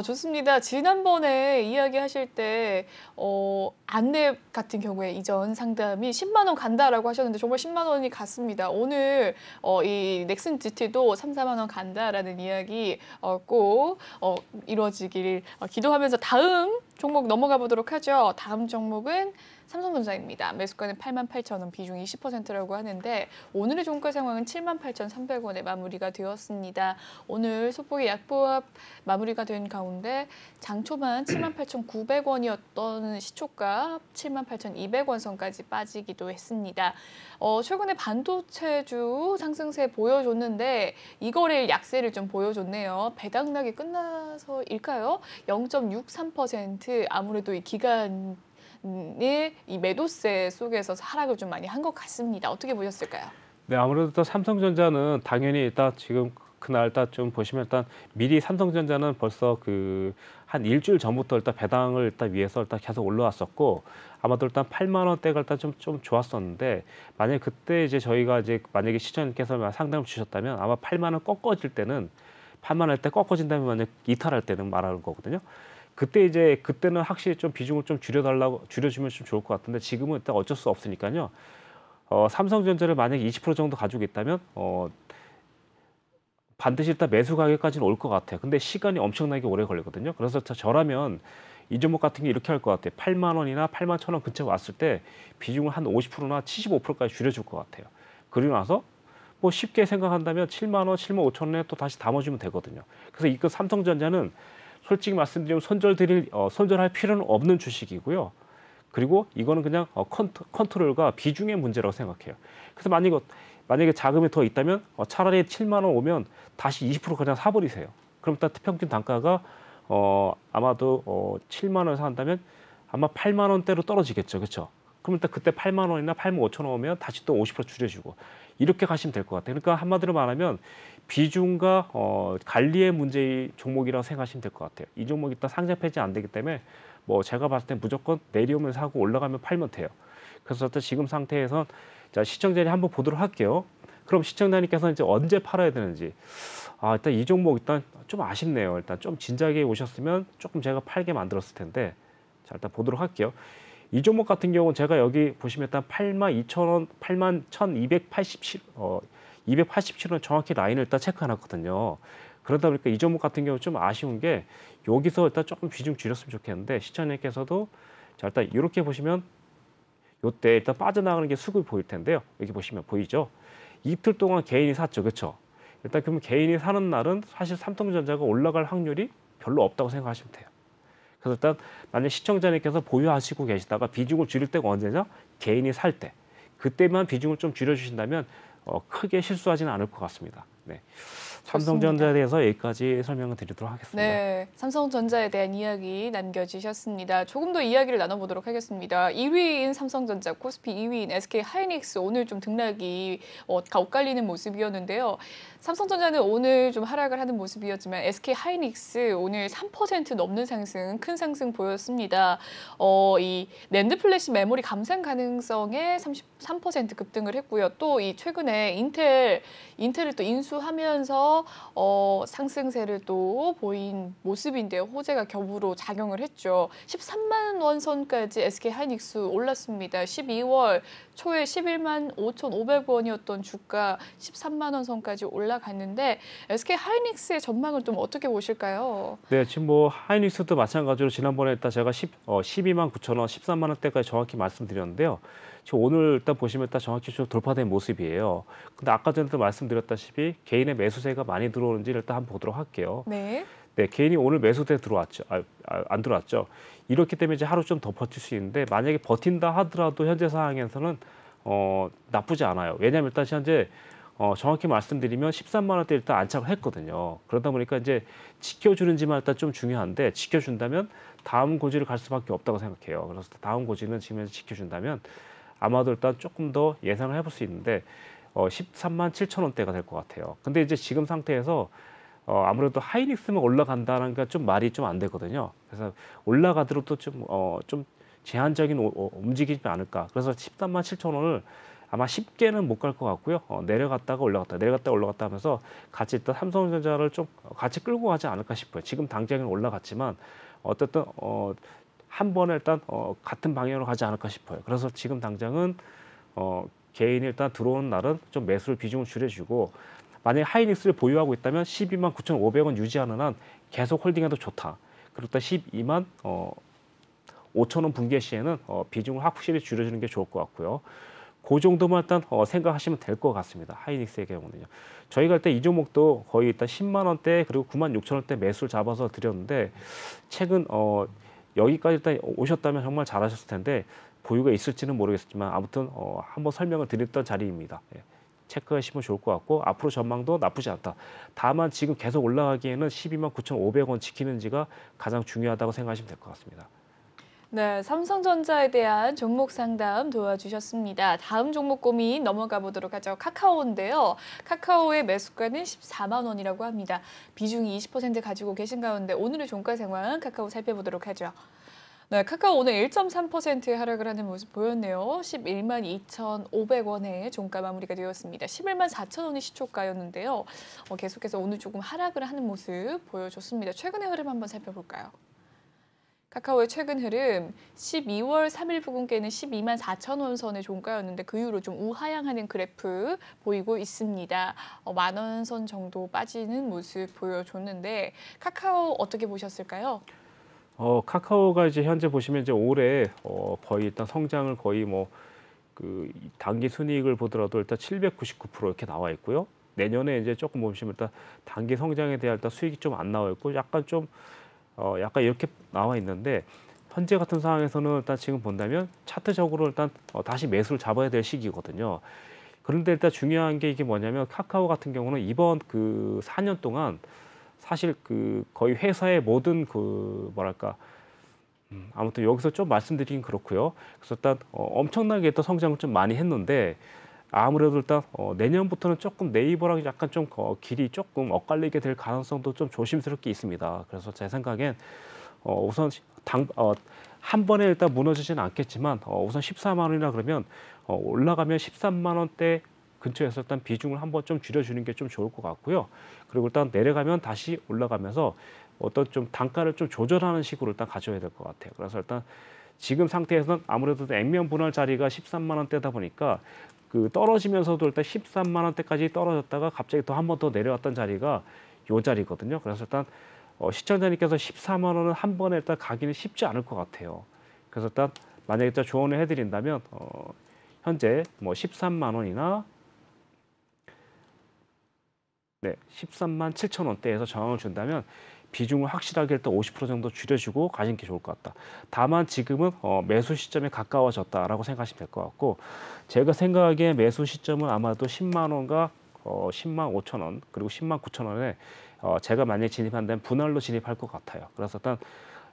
좋습니다. 지난번에 이야기하실 때 안랩 같은 경우에 이전 상담이 10만 원 간다라고 하셨는데 정말 10만 원이 갔습니다. 오늘 이 넥슨GT도 3, 4만 원 간다라는 이야기 꼭 이루어지길 기도하면서 다음 종목 넘어가 보도록 하죠. 다음 종목은 삼성전자입니다. 매수가는 88,000원, 비중이 20%라고 하는데 오늘의 종가 상황은 78,300원에 마무리가 되었습니다. 오늘 소폭의 약보합 마무리가 된 가운데 장 초반 78,900원이었던 시초가 78,200원 선까지 빠지기도 했습니다. 최근에 반도체주 상승세 보여줬는데 이거를 약세를 좀 보여줬네요. 배당락이 끝나서일까요? 0.63% 아무래도 이 기간 이 매도세 속에서 하락을 좀 많이 한 것 같습니다. 어떻게 보셨을까요? 네, 아무래도 또 삼성전자는 당연히 일단 지금 그날 일단 좀 보시면 일단 미리 삼성전자는 벌써 그 한 일주일 전부터 일단 배당을 일단 위해서 일단 계속 올라왔었고 아마도 일단 8만 원대가 일단 좀 좋았었는데 만약에 그때 이제 저희가 이제 만약에 시청자님께서 상담을 주셨다면 아마 8만 원 꺾어질 때는 8만 원대 꺾어진다면 만약 이탈할 때는 말하는 거거든요. 그때는 확실히 좀 비중을 좀 줄여주면 좀 좋을 것 같은데 지금은 일단 어쩔 수 없으니까요. 삼성전자를 만약에 20% 정도 가지고 있다면 반드시 일단 매수 가격까지는 올 것 같아요. 근데 시간이 엄청나게 오래 걸리거든요. 그래서 저라면 이 종목 같은 게 이렇게 할 것 같아요. 8만 원이나 8만 1천 원 근처 왔을 때 비중을 한 50%나 75%까지 줄여줄 것 같아요. 그리고 나서 뭐 쉽게 생각한다면 7만 원, 7만 5천 원에 또 다시 담아주면 되거든요. 그래서 이거 삼성전자는 솔직히 말씀드리면 손절할 필요는 없는 주식이고요. 그리고 이거는 그냥 컨트롤과 비중의 문제라고 생각해요. 그래서 만약에 자금이 더 있다면 차라리 7만 원 오면 다시 20% 그냥 사버리세요. 그럼 일단 평균 단가가 아마도 7만 원 산다면 아마 8만 원대로 떨어지겠죠. 그렇죠? 그럼 일단 그때 8만 원이나 8만 5천 원 오면 다시 또 50% 줄여주고 이렇게 가시면 될 것 같아요. 그러니까 한마디로 말하면 비중과 관리의 문제의 종목이라고 생각하시면 될 것 같아요. 이 종목이 일단 상장 폐지 안 되기 때문에 뭐 제가 봤을 때 무조건 내려오면 사고 올라가면 팔면 돼요. 그래서 일단 지금 상태에선 자, 시청자님 한번 보도록 할게요. 그럼 시청자님께서는 이제 언제 팔아야 되는지. 일단 이 종목 일단 좀 아쉽네요. 일단 좀 진작에 오셨으면 조금 제가 팔게 만들었을 텐데. 자, 일단 보도록 할게요. 이 종목 같은 경우는 제가 여기 보시면 일단 82,000원, 81,287, 287원 정확히 라인을 일단 체크해놨거든요. 그러다 보니까 이 종목 같은 경우 좀 아쉬운 게 여기서 일단 조금 비중 줄였으면 좋겠는데 시청자님께서도 자, 일단 이렇게 보시면 요때 일단 빠져나가는 게 수급이 보일 텐데요. 여기 보시면 보이죠? 이틀 동안 개인이 샀죠. 그렇죠? 일단 그러면 개인이 사는 날은 사실 삼성전자가 올라갈 확률이 별로 없다고 생각하시면 돼요. 그래서 일단 만약 시청자님께서 보유하시고 계시다가 비중을 줄일 때가 언제냐? 개인이 살 때. 그때만 비중을 좀 줄여주신다면 크게 실수하지는 않을 것 같습니다. 네. 삼성전자에 대해서 여기까지 설명을 드리도록 하겠습니다. 네, 삼성전자에 대한 이야기 남겨주셨습니다. 조금 더 이야기를 나눠보도록 하겠습니다. 2위인 삼성전자, 코스피 2위인 SK하이닉스 오늘 좀 등락이 엇갈리는 모습이었는데요. 삼성전자는 오늘 좀 하락을 하는 모습이었지만 SK하이닉스 오늘 3% 넘는 상승, 큰 상승 보였습니다. 이 낸드 플래시 메모리 감산 가능성에 33% 급등을 했고요. 또 이 최근에 인텔을 또 인수하면서 상승세를 또 보인 모습인데요. 호재가 겹으로 작용을 했죠. 13만 원 선까지 SK하이닉스 올랐습니다. 12월 초에 11만 5,500원이었던 주가 13만 원 선까지 올라갔는데 SK하이닉스의 전망을 좀 어떻게 보실까요? 네, 지금 뭐 하이닉스도 마찬가지로 지난번에 일단 제가 12만 9천 원, 13만 원대까지 정확히 말씀드렸는데요. 지금 오늘 일단 보시면 일단 정확히 좀 돌파된 모습이에요. 근데 아까 전에도 말씀드렸다시피 개인의 매수세가 많이 들어오는지 일단 한번 보도록 할게요. 네. 네, 개인이 오늘 매수세 들어왔죠. 안 들어왔죠. 이렇기 때문에 이제 하루 좀 더 버틸 수 있는데 만약에 버틴다 하더라도 현재 상황에서는 나쁘지 않아요. 왜냐하면 일단 현재 정확히 말씀드리면 13만 원대 일단 안착을 했거든요. 그러다 보니까 이제 지켜주는지만 일단 좀 중요한데 지켜준다면 다음 고지를 갈 수밖에 없다고 생각해요. 그래서 다음 고지는 지금 지켜준다면 아마도 일단 조금 더 예상을 해볼 수 있는데 13만 7천 원대가 될 것 같아요. 근데 이제 지금 상태에서 아무래도 하이닉스만 올라간다는 게 좀 말이 좀 안 되거든요. 그래서 올라가더라도 좀 제한적인 움직이지 않을까. 그래서 13만 7천 원을 아마 쉽게는 못 갈 것 같고요. 내려갔다가 올라갔다, 내려갔다 올라갔다 하면서 같이 일단 삼성전자를 좀 같이 끌고 가지 않을까 싶어요. 지금 당장은 올라갔지만 어쨌든 한 번에 일단 같은 방향으로 가지 않을까 싶어요. 그래서 지금 당장은 개인이 일단 들어오는 날은 좀 매수를 비중을 줄여주고 만약에 하이닉스를 보유하고 있다면 12만 9,500원 유지하는 한 계속 홀딩해도 좋다. 그리고 또 12만 5천 원 분기 시에는 비중을 확실히 줄여주는 게 좋을 것 같고요. 그 정도만 일단 생각하시면 될 것 같습니다. 하이닉스의 경우는요. 저희가 일단 이 종목도 거의 일단 10만 원대 그리고 9만 6천 원대 매수를 잡아서 드렸는데 최근 여기까지 일단 오셨다면 정말 잘하셨을 텐데 보유가 있을지는 모르겠지만 아무튼 한번 설명을 드렸던 자리입니다. 예. 체크하시면 좋을 것 같고 앞으로 전망도 나쁘지 않다. 다만 지금 계속 올라가기에는 12만 9,500원 지키는지가 가장 중요하다고 생각하시면 될 것 같습니다. 네, 삼성전자에 대한 종목 상담 도와주셨습니다. 다음 종목 고민 넘어가 보도록 하죠. 카카오인데요. 카카오의 매수가는 14만 원이라고 합니다. 비중이 20% 가지고 계신 가운데 오늘의 종가 상황 카카오 살펴보도록 하죠. 네, 카카오 오늘 1.3% 하락을 하는 모습 보였네요. 11만 2,500원에 종가 마무리가 되었습니다. 11만 4천 원이 시초가였는데요. 계속해서 오늘 조금 하락을 하는 모습 보여줬습니다. 최근의 흐름 한번 살펴볼까요? 카카오의 최근 흐름 12월 3일 부근께는 12만 4천 원 선의 종가였는데 그 이후로 좀 우하향하는 그래프 보이고 있습니다. 만 원 선 정도 빠지는 모습 보여줬는데 카카오 어떻게 보셨을까요? 카카오가 이제 현재 보시면 이제 올해 거의 일단 성장을 거의 뭐 그 단기 순이익을 보더라도 일단 799% 이렇게 나와 있고요. 내년에 이제 조금 보시면 일단 단기 성장에 대한 일단 수익이 좀 안 나와 있고 약간 좀 약간 이렇게 나와 있는데 현재 같은 상황에서는 일단 지금 본다면 차트적으로 일단 다시 매수를 잡아야 될 시기거든요. 그런데 일단 중요한 게 이게 뭐냐면 카카오 같은 경우는 이번 그 4년 동안 사실 그 거의 회사의 모든 그 뭐랄까 아무튼 여기서 좀 말씀드리긴 그렇고요. 그래서 일단 엄청나게 또 성장을 좀 많이 했는데 아무래도 일단 내년부터는 조금 네이버랑 약간 좀 길이 조금 엇갈리게 될 가능성도 좀 조심스럽게 있습니다. 그래서 제 생각엔 우선 한 번에 일단 무너지지는 않겠지만 우선 14만 원이나 그러면 올라가면 13만 원대 근처에서 일단 비중을 한번 좀 줄여주는 게 좀 좋을 것 같고요. 그리고 일단 내려가면 다시 올라가면서 어떤 좀 단가를 좀 조절하는 식으로 일단 가져야 될 것 같아요. 그래서 일단 지금 상태에서는 아무래도 액면 분할 자리가 13만 원대다 보니까 그 떨어지면서도 일단 13만 원대까지 떨어졌다가 갑자기 또 한 번 더 내려왔던 자리가 요 자리거든요. 그래서 일단 시청자님께서 14만 원은 한 번에 일단 가기는 쉽지 않을 것 같아요. 그래서 일단 만약에 일단 조언을 해드린다면 현재 뭐 13만 원이나 13만 7천 원대에서 저항을 준다면 비중을 확실하게 일단 50% 정도 줄여주고 가시는 게 좋을 것 같다. 다만 지금은 매수 시점에 가까워졌다라고 생각하시면 될 것 같고 제가 생각하기에 매수 시점은 아마도 10만 원과 10만 5천 원 그리고 10만 9천 원에 제가 만약에 진입한다면 분할로 진입할 것 같아요. 그래서 일단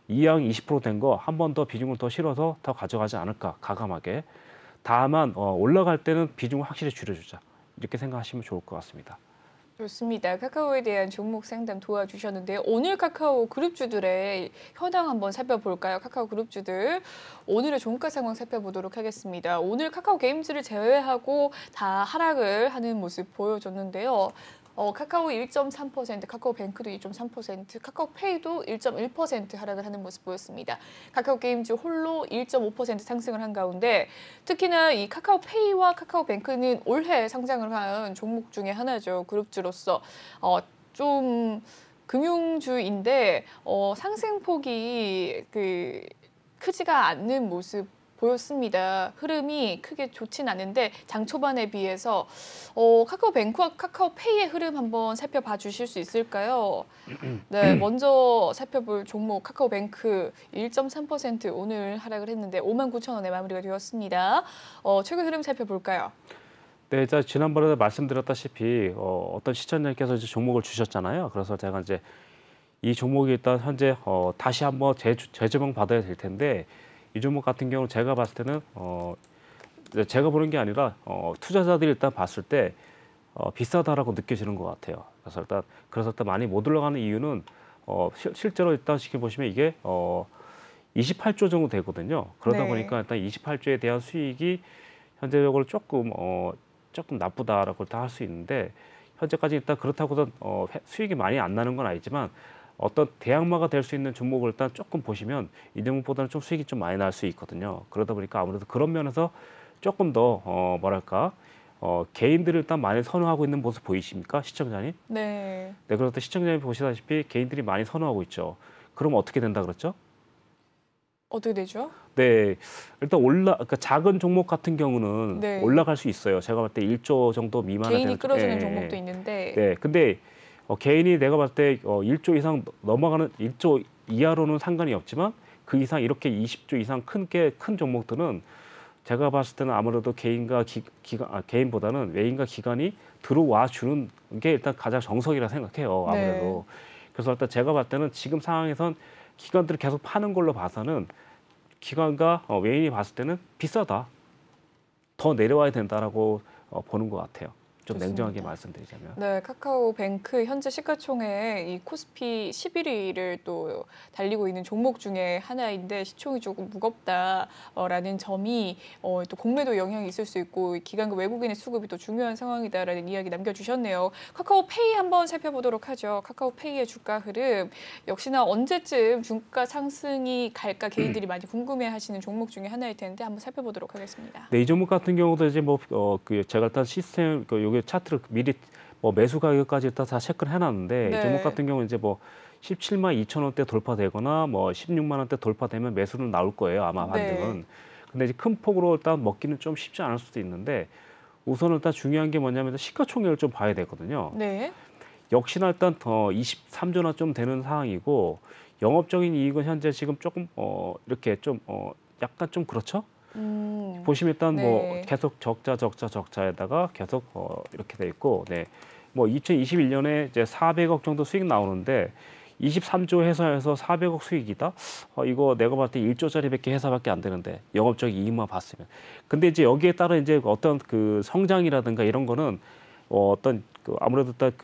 이왕 20%된 거 한 번 더 비중을 더 실어서 더 가져가지 않을까 가감하게. 다만 올라갈 때는 비중을 확실히 줄여주자. 이렇게 생각하시면 좋을 것 같습니다. 좋습니다. 카카오에 대한 종목 상담 도와주셨는데요. 오늘 카카오 그룹주들의 현황 한번 살펴볼까요? 카카오 그룹주들 오늘의 종가 상황 살펴보도록 하겠습니다. 오늘 카카오 게임즈를 제외하고 다 하락을 하는 모습 보여줬는데요. 카카오 1.3%, 카카오뱅크도 2.3%, 카카오페이도 1.1% 하락을 하는 모습 보였습니다. 카카오게임즈 홀로 1.5% 상승을 한 가운데 특히나 이 카카오페이와 카카오뱅크는 올해 상장을 한 종목 중에 하나죠. 그룹주로서 좀 금융주인데 상승폭이 크지가 않는 모습 보였습니다. 흐름이 크게 좋진 않은데 장 초반에 비해서 카카오뱅크와 카카오페이의 흐름 한번 살펴봐 주실 수 있을까요? 네, 먼저 살펴볼 종목 카카오뱅크 1.3% 오늘 하락을 했는데 5만 9천 원에 마무리가 되었습니다. 최근 흐름 살펴볼까요? 네, 제가 지난번에 말씀드렸다시피 어떤 시청자님께서 이제 종목을 주셨잖아요. 그래서 제가 이제 이 종목이 일단 현재 다시 한번 재조명 받아야 될 텐데 이 종목 같은 경우는 제가 봤을 때는 제가 보는 게 아니라 투자자들이 일단 봤을 때 비싸다라고 느껴지는 것 같아요. 그래서 일단 많이 못 올라가는 이유는 실제로 일단 시켜 보시면 이게 28조 정도 되거든요. 그러다 네. 보니까 일단 28조에 대한 수익이 현재적으로 조금 나쁘다라고 다 할 수 있는데 현재까지 일단 그렇다고 해서 수익이 많이 안 나는 건 아니지만 어떤 대항마가 될 수 있는 종목을 일단 조금 보시면 이 종목보다는 좀 수익이 좀 많이 날 수 있거든요. 그러다 보니까 아무래도 그런 면에서 조금 더 뭐랄까 개인들을 일단 많이 선호하고 있는 모습 보이십니까, 시청자님? 네. 네, 그렇다 시청자님 보시다시피 개인들이 많이 선호하고 있죠. 그럼 어떻게 된다 그랬죠? 어떻게 되죠? 네, 일단 그러니까 작은 종목 같은 경우는 네. 올라갈 수 있어요. 제가 볼 때 1조 정도 미만의 개인이 끌어주는 예, 종목도 예. 있는데 네, 근데 개인이 내가 봤을 때 1조 이상 넘어가는 1조 이하로는 상관이 없지만 그 이상 이렇게 20조 이상 큰 종목들은 제가 봤을 때는 아무래도 개인보다는 외인과 기관이 들어와 주는 게 일단 가장 정석이라 생각해요. 아무래도. 그래서 일단 제가 봤을 때는 지금 상황에선 기관들을 계속 파는 걸로 봐서는 기관과 외인이 봤을 때는 비싸다. 더 내려와야 된다라고 보는 것 같아요. 좀 좋습니다. 냉정하게 말씀드리자면. 네, 카카오뱅크 현재 시가총액 이 코스피 11위를 또 달리고 있는 종목 중에 하나인데 시총이 조금 무겁다라는 점이 또 공매도 영향이 있을 수 있고 기관과 외국인의 수급이 또 중요한 상황이다라는 이야기 남겨주셨네요. 카카오페이 한번 살펴보도록 하죠. 카카오페이의 주가 흐름 역시나 언제쯤 주가 상승이 갈까 개인들이 많이 궁금해하시는 종목 중에 하나일 텐데 한번 살펴보도록 하겠습니다. 네, 이 종목 같은 경우도 이제 제가 일단 시스템 요게 차트를 미리 매수 가격까지 일단 다 체크를 해놨는데 이 종목 같은 경우는 이제 17만 2천 원대 돌파되거나 16만 원대 돌파되면 매수는 나올 거예요, 아마 반등은. 근데 이제 큰 폭으로 일단 먹기는 좀 쉽지 않을 수도 있는데 우선 일단 중요한 게 뭐냐면 시가총액을 좀 봐야 되거든요. 네. 역시나 일단 23조나 좀 되는 상황이고 영업적인 이익은 현재 지금 조금 이렇게 좀 약간 좀 그렇죠? 보시면 일단 네. 계속 적자에다가 계속 이렇게 돼 있고, 네, 2021년에 이제 400억 정도 수익 나오는데 23조 회사에서 400억 수익이다? 이거 내가 봤을 때 1조짜리밖에 회사밖에 안 되는데 영업적 이익만 봤으면. 근데 이제 여기에 따라 이제 어떤 그 성장이라든가 이런 거는 어떤 아무래도 딱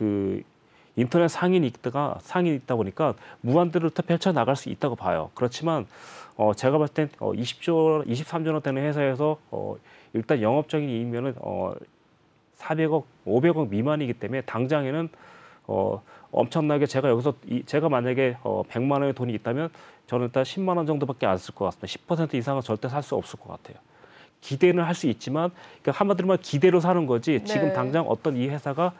인터넷 상인이 있다 보니까 무한대로 또 펼쳐 나갈 수 있다고 봐요. 그렇지만 제가 봤을 땐 23조나 되는 회사에서 일단 영업적인 이익면은 400억, 500억 미만이기 때문에 당장에는 엄청나게 제가 만약에 100만 원의 돈이 있다면 저는 일단 10만 원 정도밖에 안 쓸 것 같습니다. 10% 이상은 절대 살 수 없을 것 같아요. 기대는 할 수 있지만 그러니까 한마디로 말하면 기대로 사는 거지 지금 당장 어떤 이 회사가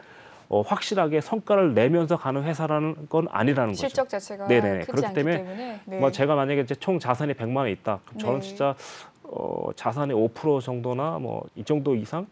확실하게 성과를 내면서 가는 회사라는 건 아니라는 거죠. 실적 자체가 네네. 크지 그렇기 않기 때문에 때문에 제가 만약에 이제 총 자산이 100만 원 있다. 그럼 저는 진짜 자산의 5% 정도나 이 정도 이상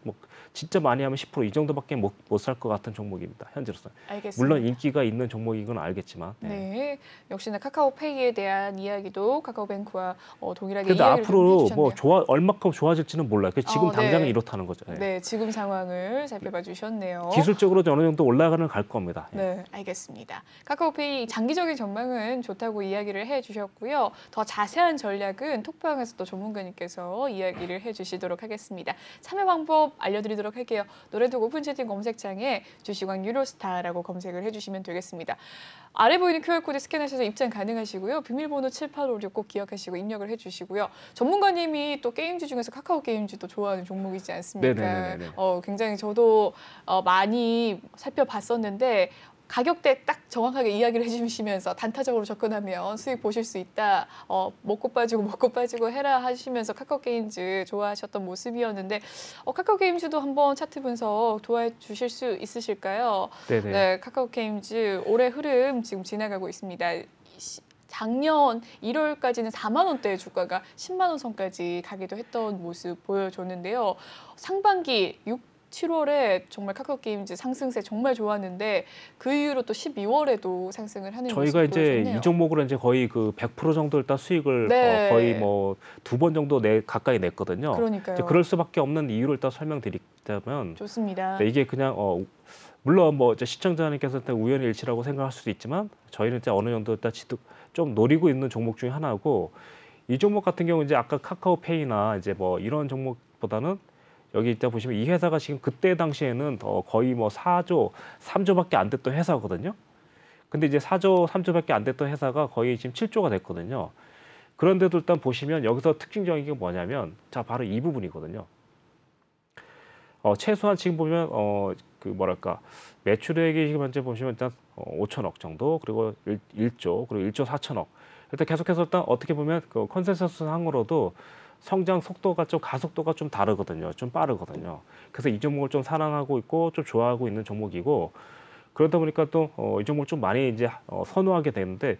진짜 많이 하면 10% 이 정도밖에 못 살 것 같은 종목입니다. 현재로서. 알겠습니다. 물론 인기가 있는 종목인 건 알겠지만. 네. 역시나 카카오페이에 대한 이야기도 카카오뱅크와 동일하게 근데 이야기를 좀 앞으로 해주셨네요. 얼마큼 좋아질지는 몰라요. 지금 당장은 이렇다는 거죠. 네. 네, 지금 상황을 살펴봐 주셨네요. 기술적으로 어느 정도 올라가는 갈 겁니다. 네, 알겠습니다. 카카오페이 장기적인 전망은 좋다고 이야기를 해주셨고요. 더 자세한 전략은 톡방에서 또 전문가님께서 이야기를 해주시도록 하겠습니다. 참여 방법 알려드리도록 할게요. 노래도 오픈 채팅 검색창에 주식왕 유로스타라고 검색을 해주시면 되겠습니다. 아래 보이는 QR코드 스캔하셔서 입장 가능하시고요. 비밀번호 7856 꼭 기억하시고 입력을 해주시고요. 전문가님이 또 게임주 중에서 카카오 게임주도 좋아하는 종목이지 않습니까? 네네네네. 굉장히 저도 많이 살펴봤었는데 가격대 딱 정확하게 이야기를 해주시면서 단타적으로 접근하면 수익 보실 수 있다. 먹고 빠지고 해라 하시면서 카카오 게임즈 좋아하셨던 모습이었는데 카카오 게임즈도 한번 차트 분석 도와주실 수 있으실까요? 네네. 네, 카카오 게임즈 올해 흐름 지금 지나가고 있습니다. 작년 1월까지는 4만 원대의 주가가 10만 원 선까지 가기도 했던 모습 보여줬는데요. 상반기 7월에 정말 카카오 게임즈 상승세 정말 좋았는데 그 이후로 또 12월에도 상승을 하는 모습 저희가 이제 보여줬네요. 이 종목으로 이제 거의 100% 정도 일단 수익을 네. 거의 2번 정도 가까이 냈거든요. 그러니까요. 이제 그럴 수밖에 없는 이유를 일단 설명드리자면 좋습니다. 네, 이게 그냥 물론 이제 시청자님께서 일단 우연의 일치라고 생각할 수도 있지만 저희는 이제 어느 정도 일단 좀 노리고 있는 종목 중에 하나고 이 종목 같은 경우 이제 아까 카카오페이나 이제 이런 종목 보다는 여기 있다 보시면 이 회사가 지금 그때 당시에는 거의 뭐 4조, 3조밖에 안 됐던 회사거든요. 근데 이제 4조, 3조밖에 안 됐던 회사가 거의 지금 7조가 됐거든요. 그런데도 일단 보시면 여기서 특징적인 게 뭐냐면 자 바로 이 부분이거든요. 최소한 지금 보면 그 뭐랄까 매출액이 지금 현재 보시면 일단 5천억 정도 그리고 1조 그리고 1조 4천억 일단 계속해서 일단 어떻게 보면 그 컨센서스 상으로도 성장 속도가 좀 가속도가 좀 다르거든요. 좀 빠르거든요. 그래서 이 종목을 좀 사랑하고 있고 좀 좋아하고 있는 종목이고 그러다 보니까 또 이 종목을 좀 많이 이제 선호하게 되는데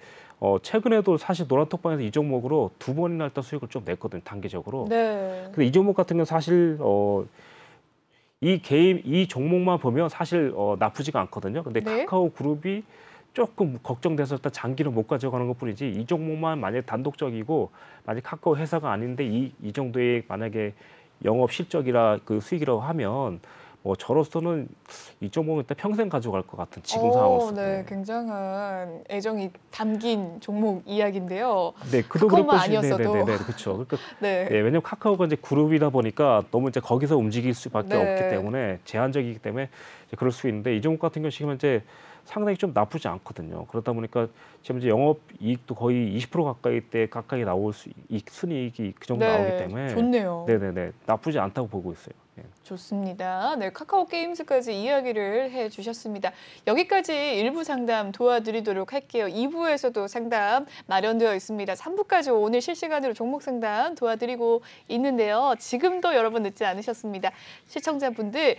최근에도 사실 노란톡방에서 이 종목으로 2번이나 일단 수익을 좀 냈거든요. 단기적으로. 네. 근데 이 종목 같은 경우는 사실 이 종목만 보면 사실 나쁘지가 않거든요. 근데 네. 카카오 그룹이 조금 걱정돼서 일단 장기로 못 가져가는 것뿐이지 이 종목만 만약에 단독적이고 만약 카카오 회사가 아닌데 이 정도의 만약에 영업 실적이라 그 수익이라고 하면 뭐 저로서는 이 종목은 일단 평생 가져갈 것 같은 지금 상황으로서. 네, 굉장한 애정이 담긴 종목 이야기인데요. 네, 그도 그럴 카카오만 것이 아니었어도. 네, 그렇죠. 그러니까 네. 네, 왜냐면 카카오가 이제 그룹이다 보니까 너무 이제 거기서 움직일 수밖에 네. 없기 때문에 제한적이기 때문에 이제 그럴 수 있는데 이 종목 같은 경우 지금 현재 상당히 좀 나쁘지 않거든요. 그러다 보니까 지금 이제 영업 이익도 거의 20% 가까이 나올 순이익이 그 정도 나오기 때문에 좋네요. 네네네 나쁘지 않다고 보고 있어요. 네. 좋습니다. 네, 카카오 게임즈까지 이야기를 해주셨습니다. 여기까지 1부 상담 도와드리도록 할게요. 2부에서도 상담 마련되어 있습니다. 3부까지 오늘 실시간으로 종목 상담 도와드리고 있는데요. 지금도 여러분 늦지 않으셨습니다. 시청자분들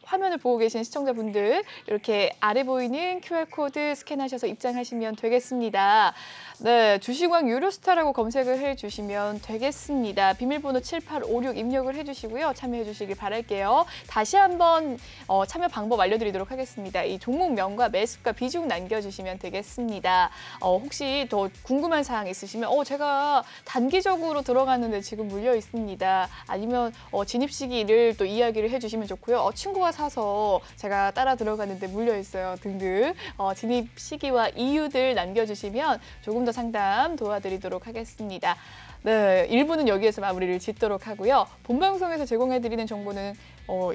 화면을 보고 계신 시청자분들 이렇게 아래 보이는 QR코드 스캔하셔서 입장하시면 되겠습니다. 네, 주식왕 유료스타라고 검색을 해주시면 되겠습니다. 비밀번호 7856 입력을 해주시고요. 참여해 주시길 바랄게요. 다시 한번 참여 방법 알려드리도록 하겠습니다. 이 종목명과 매수가 비중 남겨주시면 되겠습니다. 혹시 더 궁금한 사항 있으시면 제가 단기적으로 들어갔는데 지금 물려 있습니다. 아니면 진입 시기를 또 이야기를 해주시면 좋고요. 친구가 사서 제가 따라 들어갔는데 물려 있어요 등등 진입 시기와 이유들 남겨주시면 조금 더 상담 도와드리도록 하겠습니다. 네, 1부는 여기에서 마무리를 짓도록 하고요. 본방송에서 제공해드리는 정보는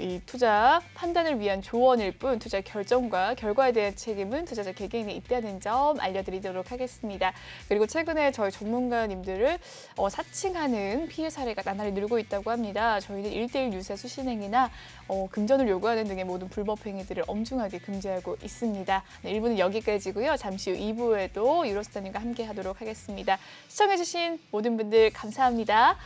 이 투자 판단을 위한 조언일 뿐 투자 결정과 결과에 대한 책임은 투자자 개개인에 있다는 점 알려드리도록 하겠습니다. 그리고 최근에 저희 전문가님들을 사칭하는 피해 사례가 나날이 늘고 있다고 합니다. 저희는 1:1 유세 수신행위나 금전을 요구하는 등의 모든 불법 행위들을 엄중하게 금지하고 있습니다. 네, 1부는 여기까지고요. 잠시 후 2부에도 유로스타님과 함께 하도록 하겠습니다. 시청해주신 모든 분들 감사합니다.